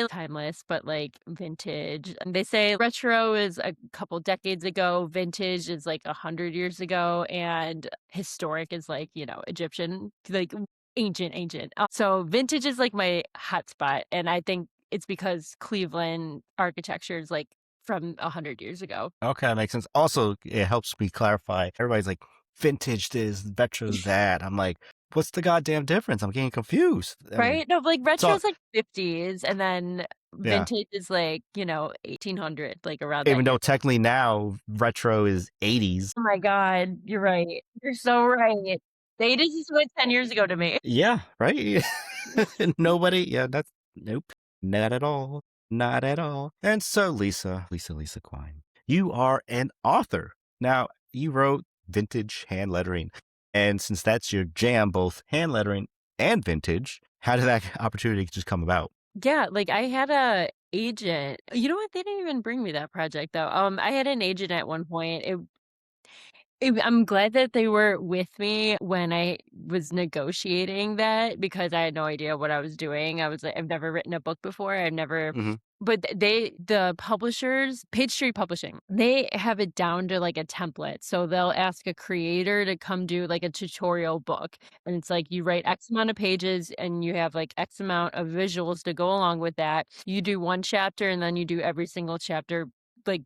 timeless, but like vintage. And they say retro is a couple decades ago, vintage is like 100 years ago, and historic is like, Egyptian, like ancient. So vintage is like my hotspot. And I think it's because Cleveland architecture is like from 100 years ago. Okay, that makes sense. Also, it helps me clarify. Everybody's like, vintage this, retro that. I'm like, what's the goddamn difference? I'm getting confused. I mean, Right? No, like it's all, retro's like 50s and then yeah. vintage is like, 1800, like around that Even year. though technically now retro is 80s. Oh my god, you're right. You're so right. They just went 10 years ago to me. Yeah, right? Nobody, yeah, that's, nope, not at all. Not at all. And so, Lisa Quine, you are an author. Now, you wrote vintage hand lettering. And since that's your jam, both hand lettering and vintage, how did that opportunity just come about? Yeah, like I had a agent. You know what? They didn't even bring me that project though. I had an agent at one point. I'm glad that they were with me when I was negotiating that because I had no idea what I was doing. I was like, I've never written a book before. I've never Hmm. but the publishers, Page Tree Publishing, they have it down to like a template. So they'll ask a creator to come do like a tutorial book. And it's like you write X amount of pages and you have like X amount of visuals to go along with that. You do one chapter and then you do every single chapter like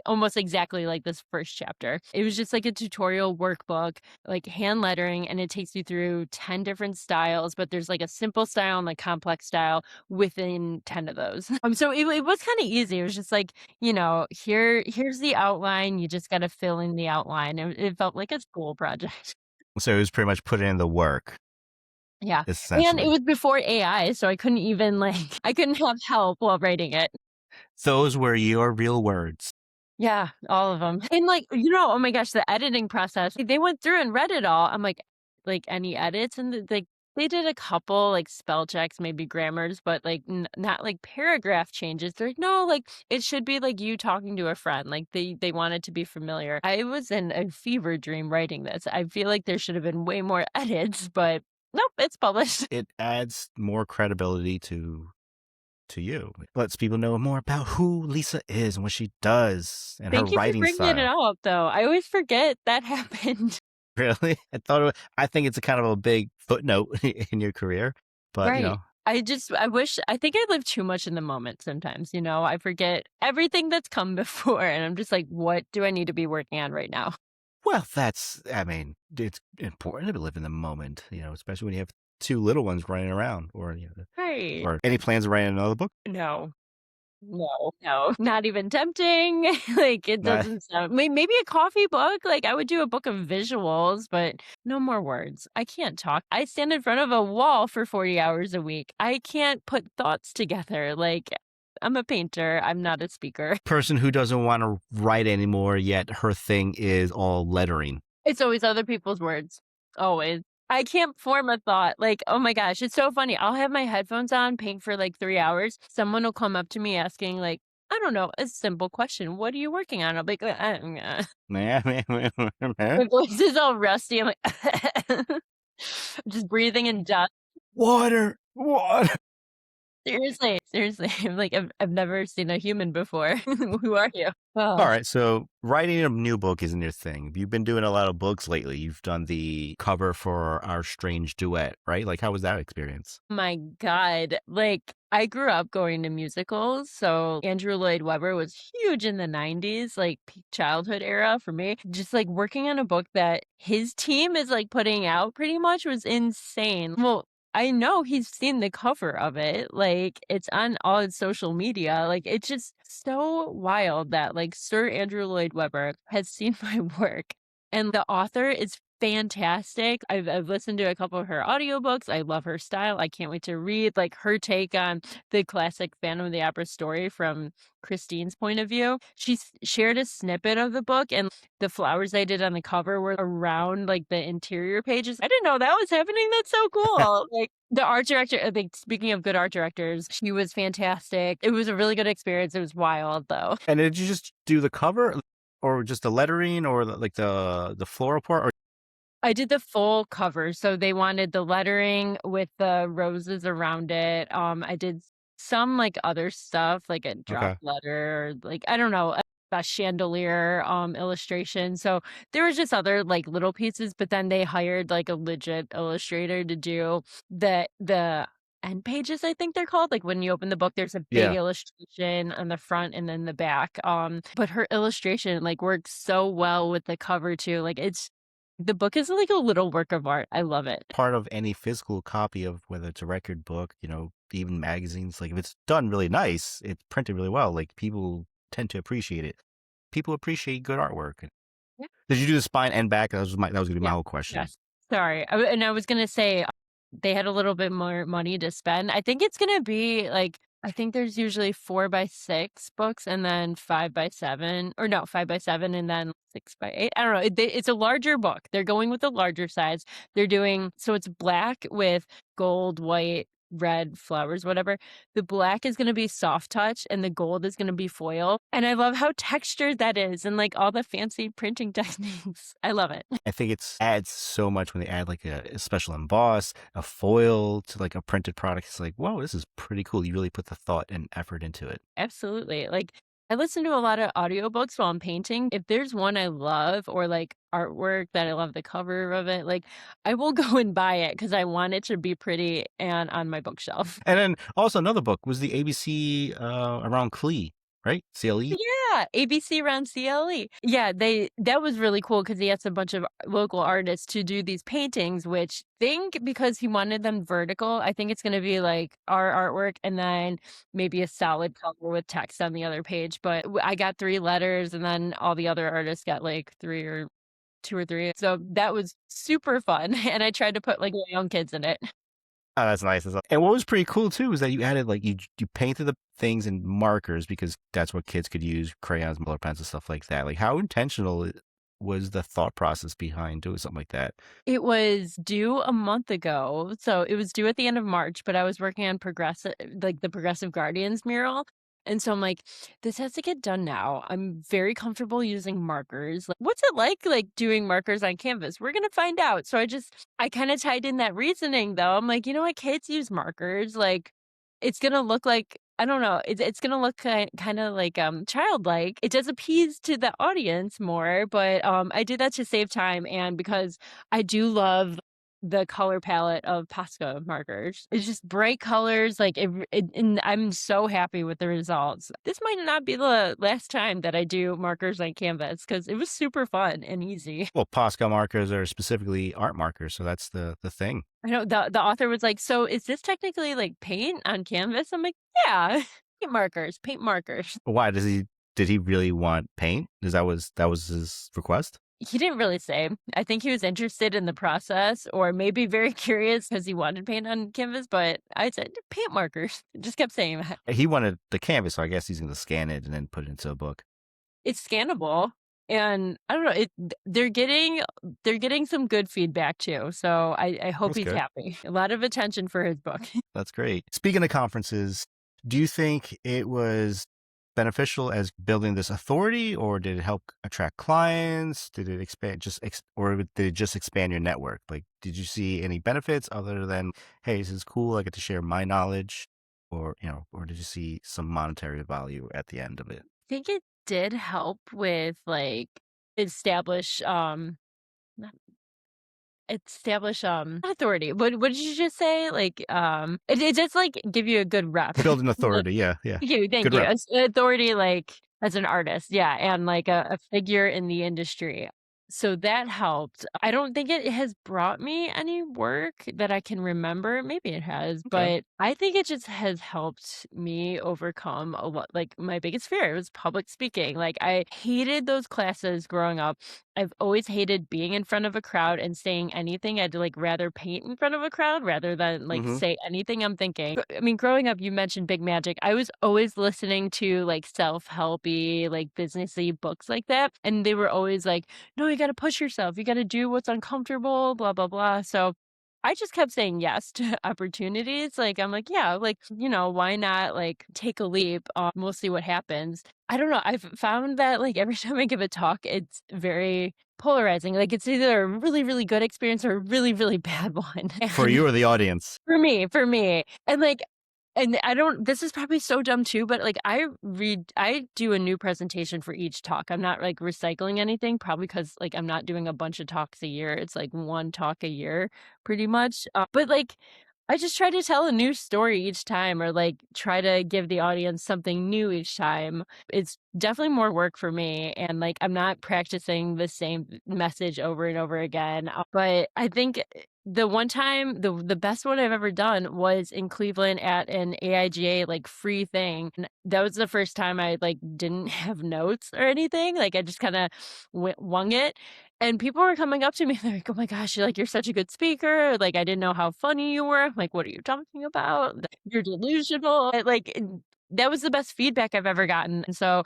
almost exactly like this first chapter. It was just like a tutorial workbook, like hand lettering, and it takes you through 10 different styles, but there's like a simple style and a complex style within 10 of those. So it was kind of easy. It was just like, here's the outline. You just got to fill in the outline. It felt like a school project. So it was pretty much put in the work, Yeah. And it essentially. was before AI, so I couldn't even like I couldn't have help while writing it. Those were your real words. Yeah, all of them. And, like, oh my gosh, the editing process, they went through and read it all. I'm like, "Any edits?" And they did a couple, like, spell checks, maybe grammars, but, like, n not, like, paragraph changes. They're like, "No, like, it should be like you talking to a friend." Like, they wanted to be familiar. I was in a fever dream writing this. I feel like there should have been way more edits, but nope, it's published. It adds more credibility to you. It lets people know more about who Lisa is and what she does and her Thank you for writing bringing it style. up, though. I always forget that happened. Really? I think it's a kind of a big footnote in your career, but Right. I think I live too much in the moment sometimes, I forget everything that's come before, and I'm just like, "What do I need to be working on right now?" well, I mean, it's important to live in the moment, especially when you have two little ones running around Right. or any plans of writing another book? No. No, no, not even tempting. Like, it Not doesn't sound maybe a coffee book, like, I would do a book of visuals, but no more words. I can't talk. I stand in front of a wall for 40 hours a week. I can't put thoughts together, like, I'm a painter, I'm not a speaker. person who doesn't want to write anymore, yet her thing is all lettering. It's always other people's words. Always. I can't form a thought. Like, oh my gosh, it's so funny. I'll have my headphones on, paint for like 3 hours. Someone will come up to me asking, like, I don't know, a simple question. What are you working on? I'll be like, my voice is all rusty. I'm like, just breathing in dust. Water, water. Seriously, seriously. I'm like, I've never seen a human before. Who are you? All Oh. right, so writing a new book isn't your thing. You've been doing a lot of books lately. You've done the cover for Our Strange Duet, right? Like, how was that experience? My God. Like, I grew up going to musicals, so Andrew Lloyd Webber was huge in the 90s, like peak childhood era for me. Just like working on a book that his team is like putting out pretty much was insane. Well, I know he's seen the cover of it. Like, it's on all his social media. Like, it's just so wild that like Sir Andrew Lloyd Webber has seen my work. And the author is fantastic. I've listened to a couple of her audiobooks. I love her style. I can't wait to read like her take on the classic Phantom of the Opera story from Christine's point of view. Shared a snippet of the book, and the flowers I did on the cover were around like the interior pages. I didn't know that was happening. That's so cool. Like the art director, I think speaking of good art directors, she was fantastic. It was a really good experience. It was wild though. And did you just do the cover or just the lettering or like the floral part? Or I did the full cover, so they wanted the lettering with the roses around it. I did some, like, other stuff, like a drop okay. letter, or, like, I don't know, a chandelier, illustration, so there was just other, like, little pieces, but then they hired, like, a legit illustrator to do the end pages, I think they're called, like, when you open the book, there's a big Yeah. illustration on the front and then the back, but her illustration, like, works so well with the cover too, like, the book is like a little work of art. I love it. Part of any physical copy of whether it's a record book, even magazines, like if it's done really nice, it's printed really well, like people tend to appreciate it. People appreciate good artwork. Yeah. Did you do the spine and back? That was gonna be my Yeah. whole question. Yes. Sorry. I was gonna say they had a little bit more money to spend. I think it's gonna be like I think there's usually 4 by 6 books and then 5 by 7, or no, 5 by 7 and then 6 by 8. I don't know. It's a larger book. They're going with the larger size. They're doing so it's black with gold, white, red flowers, whatever. The black is gonna be soft touch and the gold is gonna be foil. And I love how textured that is and like all the fancy printing techniques. I love it. I think it adds so much when they add like a special emboss, a foil to like a printed product. It's like, whoa, this is pretty cool. You really put the thought and effort into it. Absolutely. Like, I listen to a lot of audiobooks while I'm painting. If there's one I love or like artwork that I love the cover of it, like I will go and buy it because I want it to be pretty and on my bookshelf. And then also another book was the ABC Around CLE, right? CLE. Yeah, ABC Around CLE. Yeah, that was really cool because he asked a bunch of local artists to do these paintings, which think because he wanted them vertical, I think it's gonna be like our artwork and then maybe a solid color with text on the other page. But I got 3 letters and then all the other artists got like 3 or 2 or 3. So that was super fun. And I tried to put like my own kids in it. Oh, that's nice. And what was pretty cool too is that you added like you painted the things in markers because that's what kids could use, crayons, color pencils, stuff like that. Like how intentional was the thought process behind doing something like that? It was due a month ago. So it was due at the end of March, but I was working on the Progressive Guardians mural. And so I'm like, this has to get done now. I'm very comfortable using markers. Like, what's it like doing markers on canvas? We're gonna find out. So I kind of tied in that reasoning though. I'm like, you know what, kids use markers. Like it's gonna look like I don't know, it's gonna look kinda like, childlike. It does appease to the audience more, but, I did that to save time and because I do love the color palette of Posca markers. It's just bright colors, like, and I'm so happy with the results. This might not be the last time that I do markers on canvas because it was super fun and easy. Well, Posca markers are specifically art markers, so that's the thing. I know the author was like, "So is this technically like paint on canvas?" I'm like, "Yeah, paint markers." Why did he really want paint? Is that was his request? He didn't really say. I think he was interested in the process or maybe very curious because he wanted paint on canvas, but I said, "Paint markers." Just kept saying that. He wanted the canvas, so I guess he's going to scan it and then put it into a book. It's scannable, and I don't know, they're getting some good feedback too, so I hope That's he's good. happy. A lot of attention for his book. That's great. Speaking of conferences, do you think it was beneficial as building this authority, or did it help attract clients? Did it expand or did it just expand your network? Like, did you see any benefits other than, hey, this is cool, I get to share my knowledge, or or did you see some monetary value at the end of it? Think it did help with, like, establish, not establish, not authority. What did you just say? Like, it just, like, give you a good rep. Build an Like authority, yeah, yeah, thank good you. rep. As authority, like, as an artist, yeah, and, like, a figure in the industry. So that helped. I don't think it has brought me any work that I can remember. Maybe it has, Okay. but I think it just has helped me overcome a lot. Like my biggest fear was public speaking. Like I hated those classes growing up. I've always hated being in front of a crowd and saying anything. I'd like rather paint in front of a crowd rather than like Mm-hmm. say anything I'm thinking. I mean, growing up, you mentioned Big Magic. I was always listening to like self-helpy, like businessy books like that. And they were always like, no, you got to push yourself. You got to do what's uncomfortable, blah, blah, blah. So I just kept saying yes to opportunities. Like, I'm like, yeah, like, why not like take a leap? We'll see what happens. I don't know. I've found that like every time I give a talk, it's very polarizing. Like, it's either a really, really good experience or a really, really bad one. For And you or the audience? for me. And like, and I don't this is probably so dumb too, but, like, I do a new presentation for each talk. I'm not, like, recycling anything, probably because like, I'm not doing a bunch of talks a year. It's, like, 1 talk a year pretty much, but, like, I just try to tell a new story each time or, like, try to give the audience something new each time. It's definitely more work for me, and, like, I'm not practicing the same message over and over again, but I think the one time the best one I've ever done was in Cleveland at an AIGA, like, free thing, and that was the first time I, like, didn't have notes or anything, like, I just kinda wung it, and people were coming up to me, they're like, "Oh my gosh, you're such a good speaker, like, I didn't know how funny you were." I'm like, "What are you talking about? You're delusional." Like, that was the best feedback I've ever gotten. And so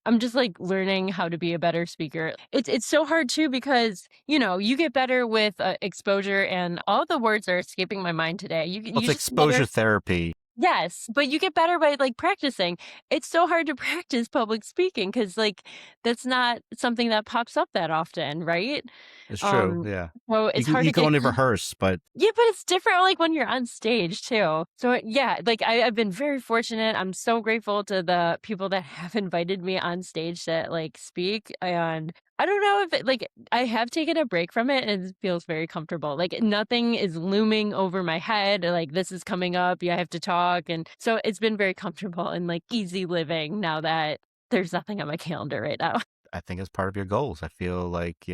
I'm just like learning how to be a better speaker. It's so hard too because, you get better with exposure, and all the words are escaping my mind today. Well, it's You just get better. exposure therapy. Yes, but you get better by, like, practicing. It's so hard to practice public speaking because, like, that's not something that pops up that often, right? It's true. Um, Yeah. so it's hard You to can get. only rehearse, but Yeah, but it's different, like, when you're on stage too. So, yeah, like, I've been very fortunate. I'm so grateful to the people that have invited me on stage to, like, speak, and I don't know if I have taken a break from it, and it feels very comfortable. Like, nothing is looming over my head, like, "This is coming up, you have to talk," and so it's been very comfortable and, like, easy living now that there's nothing on my calendar right now. I think it's part of your goals. I feel like,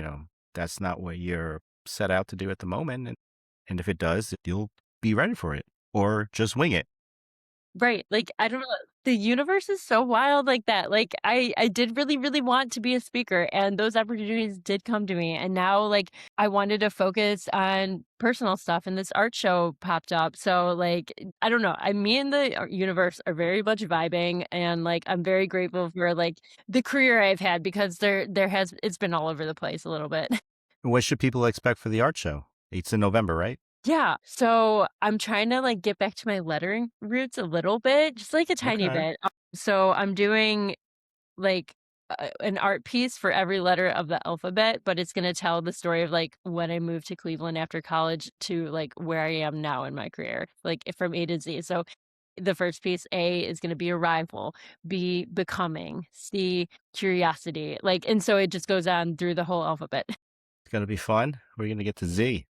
that's not what you're set out to do at the moment. And if it does, you'll be ready for it or just wing it. Right, like, I don't know, the universe is so wild like that, like, I did really, really want to be a speaker, and those opportunities did come to me, and now, like, I wanted to focus on personal stuff, and this art show popped up, so, like, I don't know, me and the universe are very much vibing, and, like, I'm very grateful for, like, the career I've had because it's been all over the place a little bit. What should people expect for the art show? It's in November, right? Yeah, so I'm trying to, like, get back to my lettering roots a little bit, just, like, a tiny Okay. bit. So I'm doing, like, an art piece for every letter of the alphabet, but it's gonna tell the story of, like, when I moved to Cleveland after college to, like, where I am now in my career, like, from A to Z. So the first piece, A, is gonna be arrival, B, becoming, C, curiosity, like, and so it just goes on through the whole alphabet. It's going to be fun. We're going to get to Z.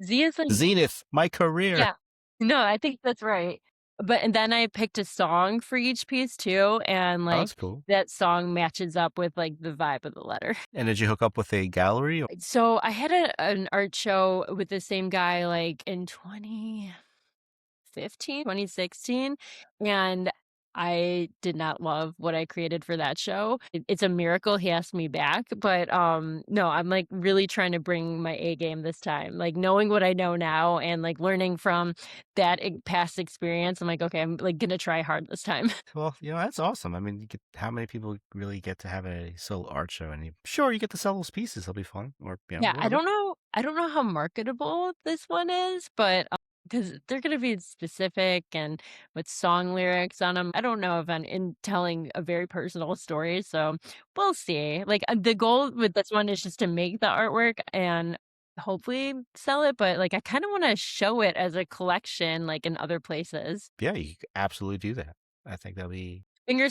Z is like. Zenith, my career. Yeah. No, I think that's right. But and then I picked a song for each piece too, and, Oh, like, that's cool. that song matches up with, like, the vibe of the letter. And did you hook up with a gallery? So, I had an art show with the same guy, like, in 2016, and I did not love what I created for that show. It's a miracle he asked me back, but, no, I'm, like, really trying to bring my A game this time, like, knowing what I know now and, like, learning from that past experience, I'm like, "Okay, I'm, like, gonna try hard this time." Well, that's awesome. I mean, how many people really get to have a solo art show? And sure, you get to sell those pieces. It'll be fun. Or, Yeah, whatever. I don't know how marketable this one is, but, because 'cause they're gonna be specific and with song lyrics on them. I don't know if I'm in telling a very personal story, so we'll see. Like, the goal with this one is just to make the artwork and hopefully sell it, but, like, I kinda wanna show it as a collection, like, in other places. Yeah, you could absolutely do that. I think Fingers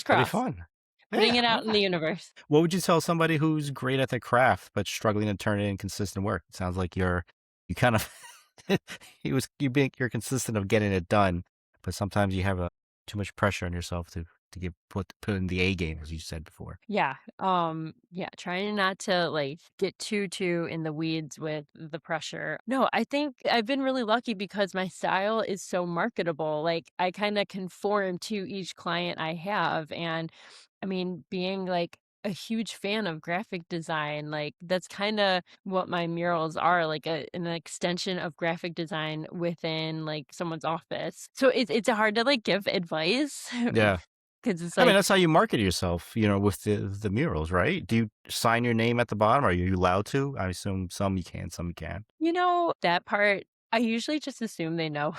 that'd be crossed. fun. Putting Yeah, it out in yeah. the universe. What would you tell somebody who's great at their craft but struggling to turn it in consistent work? It sounds like you kind of you're consistent of getting it done, but sometimes you have too much pressure on yourself to put in the A game, as you said before. Yeah, yeah, trying not to, like, get too in the weeds with the pressure. No, I think I've been really lucky because my style is so marketable, like, I kinda conform to each client I have, and, I mean, being, like, a huge fan of graphic design, like, that's kinda what my murals are, like, an extension of graphic design within, like, someone's office. So it's hard to, like, give advice Yeah. because it's I mean, like. that's how you market yourself, with the murals, right? Do you sign your name at the bottom? Are you allowed to? I assume some you can, some you can't. That part, I usually just assume they know,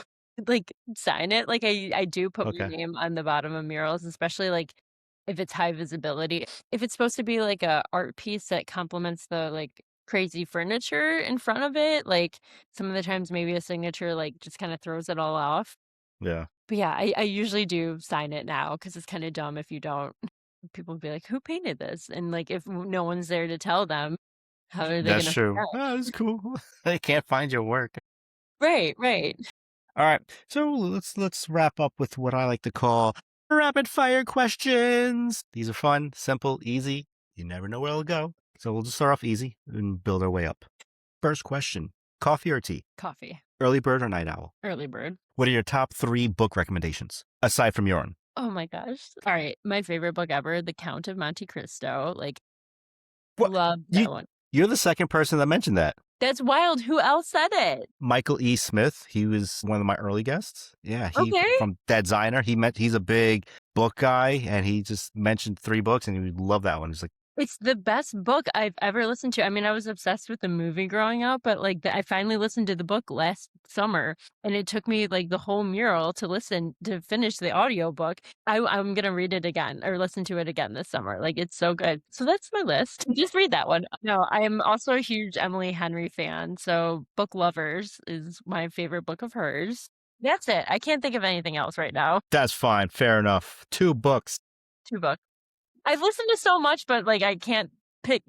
like, sign it, like, I do put my Okay. name on the bottom of murals, especially, like, if it's high visibility. If it's supposed to be, like, a art piece that complements the, like, crazy furniture in front of it, like, some of the times maybe a signature, like, just kinda throws it all off. Yeah. But, yeah, I usually do sign it now because it's kinda dumb if you don't. People will be like, "Who painted this?" And, like, if no one's there to tell them, how are they That's gonna figure true. out? Oh, that's cool. They can't find your work. Right, right. All right. So let's wrap up with what I like to call rapid fire questions. These are fun, simple, easy. You never know where it'll go. So we'll just start off easy and build our way up. First question: coffee or tea? Coffee. Early bird or night owl? Early bird. What are your top 3 book recommendations aside from your own? Oh my gosh. Alright, my favorite book ever, The Count of Monte Cristo, like, What love you that one. you're the second person that mentioned that. That's wild. Who else said it? Michael E. Smith, he was one of my early guests. Yeah, he Okay. from Designer. He's a big book guy, and he just mentioned 3 books, and he would love that one. He's like, It's the best book I've ever listened to. I mean, I was obsessed with the movie growing up, but like I finally listened to the book last summer, and it took me like the whole mural to finish the audiobook. I'm gonna read it again or listen to it again this summer. Like it's so good. So that's my list. Just read that one. No, I am also a huge Emily Henry fan. So Book Lovers is my favorite book of hers. That's it. I can't think of anything else right now. that's fine, fair enough. 2 books. 2 books. I've listened to so much, but, like, I can't pick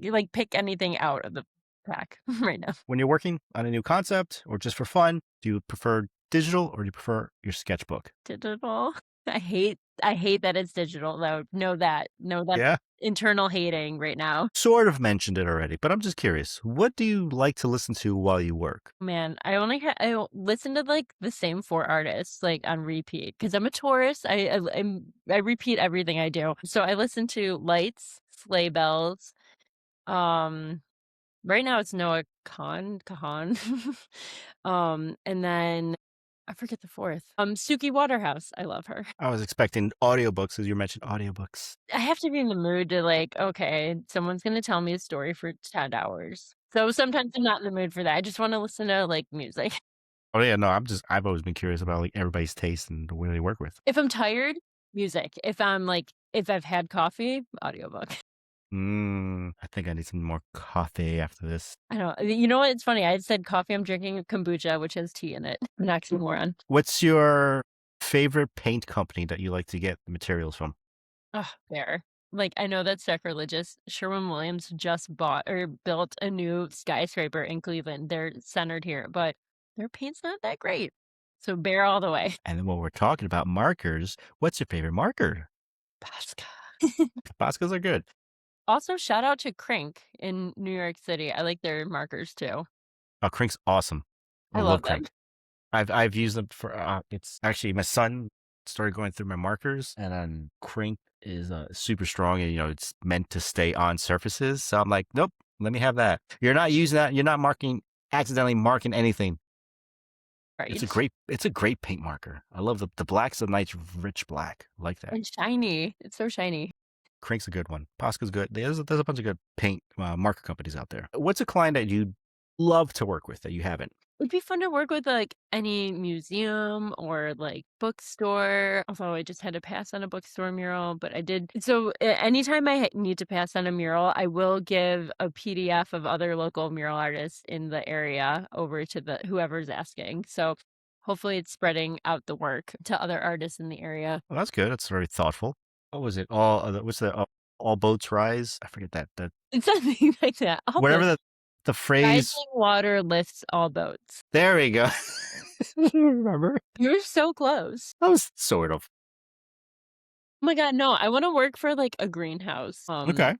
anything out of the pack right now. When you're working on a new concept or just for fun, do you prefer digital or do you prefer your sketchbook? Digital. I hate that it's digital, though. Know that. Yeah. Internal hating right now. Sort of mentioned it already, but I'm just curious. What do you like to listen to while you work? Man, I listen to, like, the same 4 artists, like, on repeat because 'cause I'm a Taurus. I repeat everything I do. So I listen to Lights, Sleigh Bells, um right now it's Noah Kahan. And then I forget the 4th. Suki Waterhouse, I love her. I was expecting audiobooks because you mentioned audiobooks. I have to be in the mood to like, okay, someone's gonna tell me a story for 10 hours. So sometimes I'm not in the mood for that. I just wanna listen to, like, music. Oh yeah, no, I've always been curious about like everybody's taste and where they work with. If I'm tired, music. If I've had coffee, audiobook. I think I need some more coffee after this. I don't you know what? It's funny. I said coffee, I'm drinking kombucha, which has tea in it. An oxymoron. What's your favorite paint company that you like to get materials from? Ugh, fair. Like, I know that's sacrilegious. Sherwin-Williams just bought or built a new skyscraper in Cleveland. They're centered here, but their paint's not that great. So bear all the way. And then when we're talking about markers, what's your favorite marker? Posca. Poscas are good. Also, shout out to Crink in New York City. I like their markers too. Oh, Crink's awesome. I I love love them. Crink. I've used them for it's actually my son started going through my markers and then Crink is super strong and it's meant to stay on surfaces. So I'm like, nope, let me have that. You're not using that. You're not accidentally marking anything. Right. It's a great paint marker. I love the black's a nice rich black. I like that. And shiny. It's so shiny. Crink's a good one. Posca's good. There's a bunch of good paint marker companies out there. What's a client that you love to work with that you haven't? It'd be fun to work with like any museum or like bookstore. Although I just had to pass on a bookstore mural, but I did. So anytime I need to pass on a mural, I will give a PDF of other local mural artists in the area over to the whoever's asking. So hopefully it's spreading out the work to other artists in the area. Well, that's good. That's very thoughtful. What was it? What's the all boats rise? I forget that. It's something like that. Whatever the phrase. Rising water lifts all boats. There we go. Remember? You're so close. That was sort of. Oh my God, no, I want to work for like a greenhouse. Okay.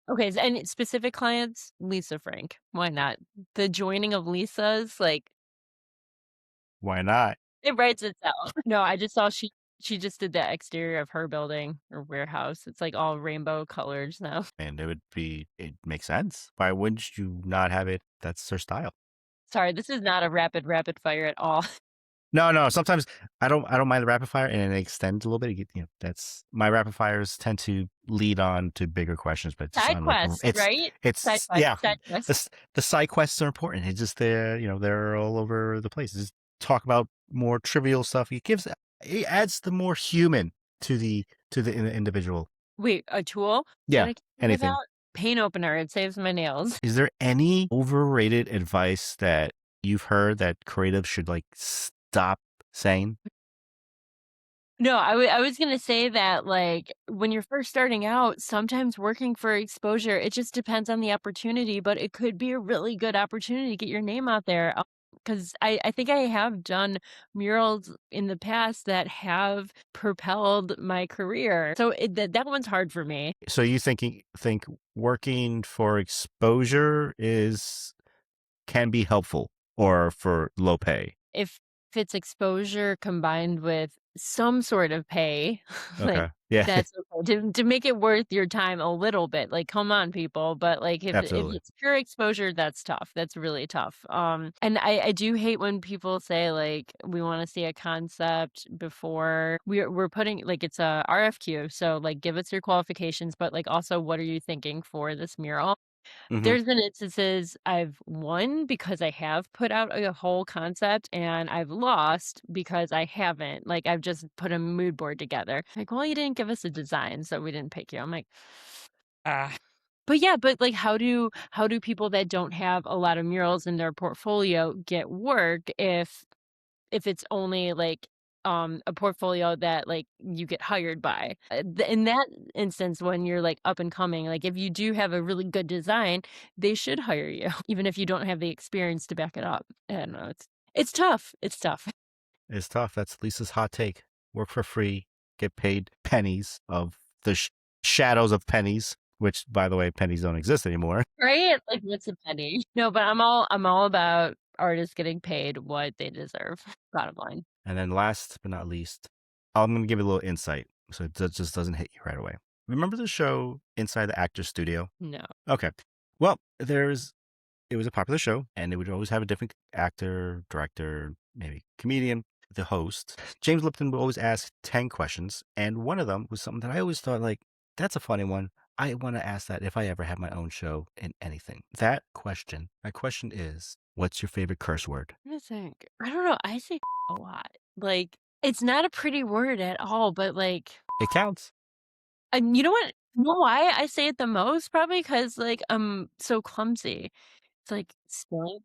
Okay, and specific clients, Lisa Frank. Why not? The joining of Lisa's, like, Why not? it writes itself. No, I just saw she just did the exterior of her building or warehouse. It's like all rainbow colors now. And it makes sense. Why wouldn't you not have it? That's her style. Sorry, this is not a rapid fire at all. No. Sometimes I don't mind the rapid fire, and it extends a little bit. That's my rapid fires tend to lead on to bigger questions, but just Side quests, right? It's Side yeah. quests. The side quests are important. It's just they're all over the place. Just talk about more trivial stuff. It adds the more human to the individual. Wait, a tool? Yeah, anything. About? Paint opener. It saves my nails. Is there any overrated advice that you've heard that creatives should like stop saying? No, I was gonna say that, like, when you're first starting out, sometimes working for exposure, it just depends on the opportunity, but it could be a really good opportunity to get your name out there. Because I think I have done murals in the past that have propelled my career. So that one's hard for me. So you think working for exposure can be helpful or for low pay? If it's exposure combined with some sort of pay, like Okay. Yeah, That's okay. To make it worth your time a little bit. Like, come on, people. But like if absolutely. it's pure exposure, that's tough. That's really tough. And I do hate when people say like we want to see a concept before we're putting like it's a RFQ. So like give us your qualifications, but like also what are you thinking for this mural? Hmm. There's been instances I've won because I have put out a whole concept and I've lost because I haven't. Like I've just put a mood board together. Like, well, you didn't give us a design, so we didn't pick you. I'm like, ah. But yeah, but like how do people that don't have a lot of murals in their portfolio get work if it's only like a portfolio that like you get hired by in that instance when you're like up and coming, like if you do have a really good design, they should hire you even if you don't have the experience to back it up. I don't know, it's tough, it's tough. It's tough. That's Lisa's hot take. Work for free, get paid pennies of the shadows of pennies, which, by the way, pennies don't exist anymore. Right, like what's a penny? No, but I'm all about artists getting paid what they deserve. Bottom line. And then last but not least, I'm going to give you a little insight so it just doesn't hit you right away. Remember the show Inside the Actor's Studio? No. Okay. Well, it was a popular show, and it would always have a different actor, director, maybe comedian, the host. James Lipton would always ask 10 questions, and one of them was something that I always thought, like, that's a funny one. I want to ask that if I ever have my own show in anything. My question is, what's your favorite curse word? I think I don't know. I say a lot. Like it's not a pretty word at all, but like, It counts. and you know what? You know why I say it the most? Probably because like I'm so clumsy. It's like spilling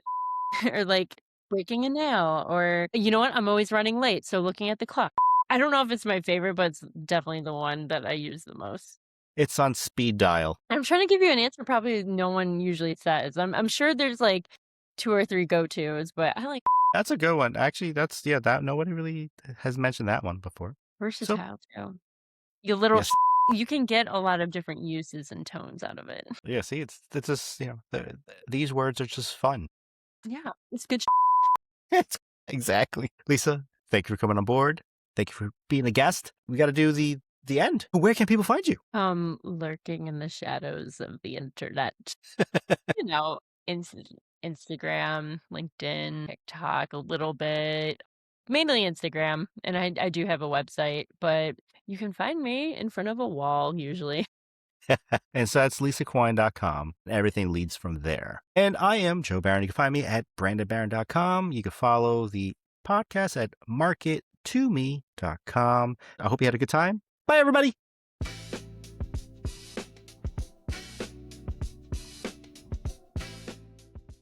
or like breaking a nail, or you know what? I'm always running late, so looking at the clock. I don't know if it's my favorite, but it's definitely the one that I use the most. It's on speed dial. I'm trying to give you an answer probably no one usually says. I'm sure there's like 2 or 3 go-tos, but I like That's a good one. Actually, that nobody really has mentioned that one before. So, versatile too. You little yes. you can get a lot of different uses and tones out of it. Yeah, see, it's just, these words are just fun. Yeah, it's good It's exactly. Lisa, thank you for coming on board. Thank you for being a guest. We got to do the end. Where can people find you? lurking in the shadows of the internet. You know, Ins Instagram, LinkedIn, TikTok a little bit. Mainly Instagram, and I do have a website, but you can find me in front of a wall usually. And so that's lisaquine.com. Everything leads from there. And I am Joe Barron. You can find me at brandonbarron.com. You can follow the podcast at market2me.com. I hope you had a good time. Bye, everybody.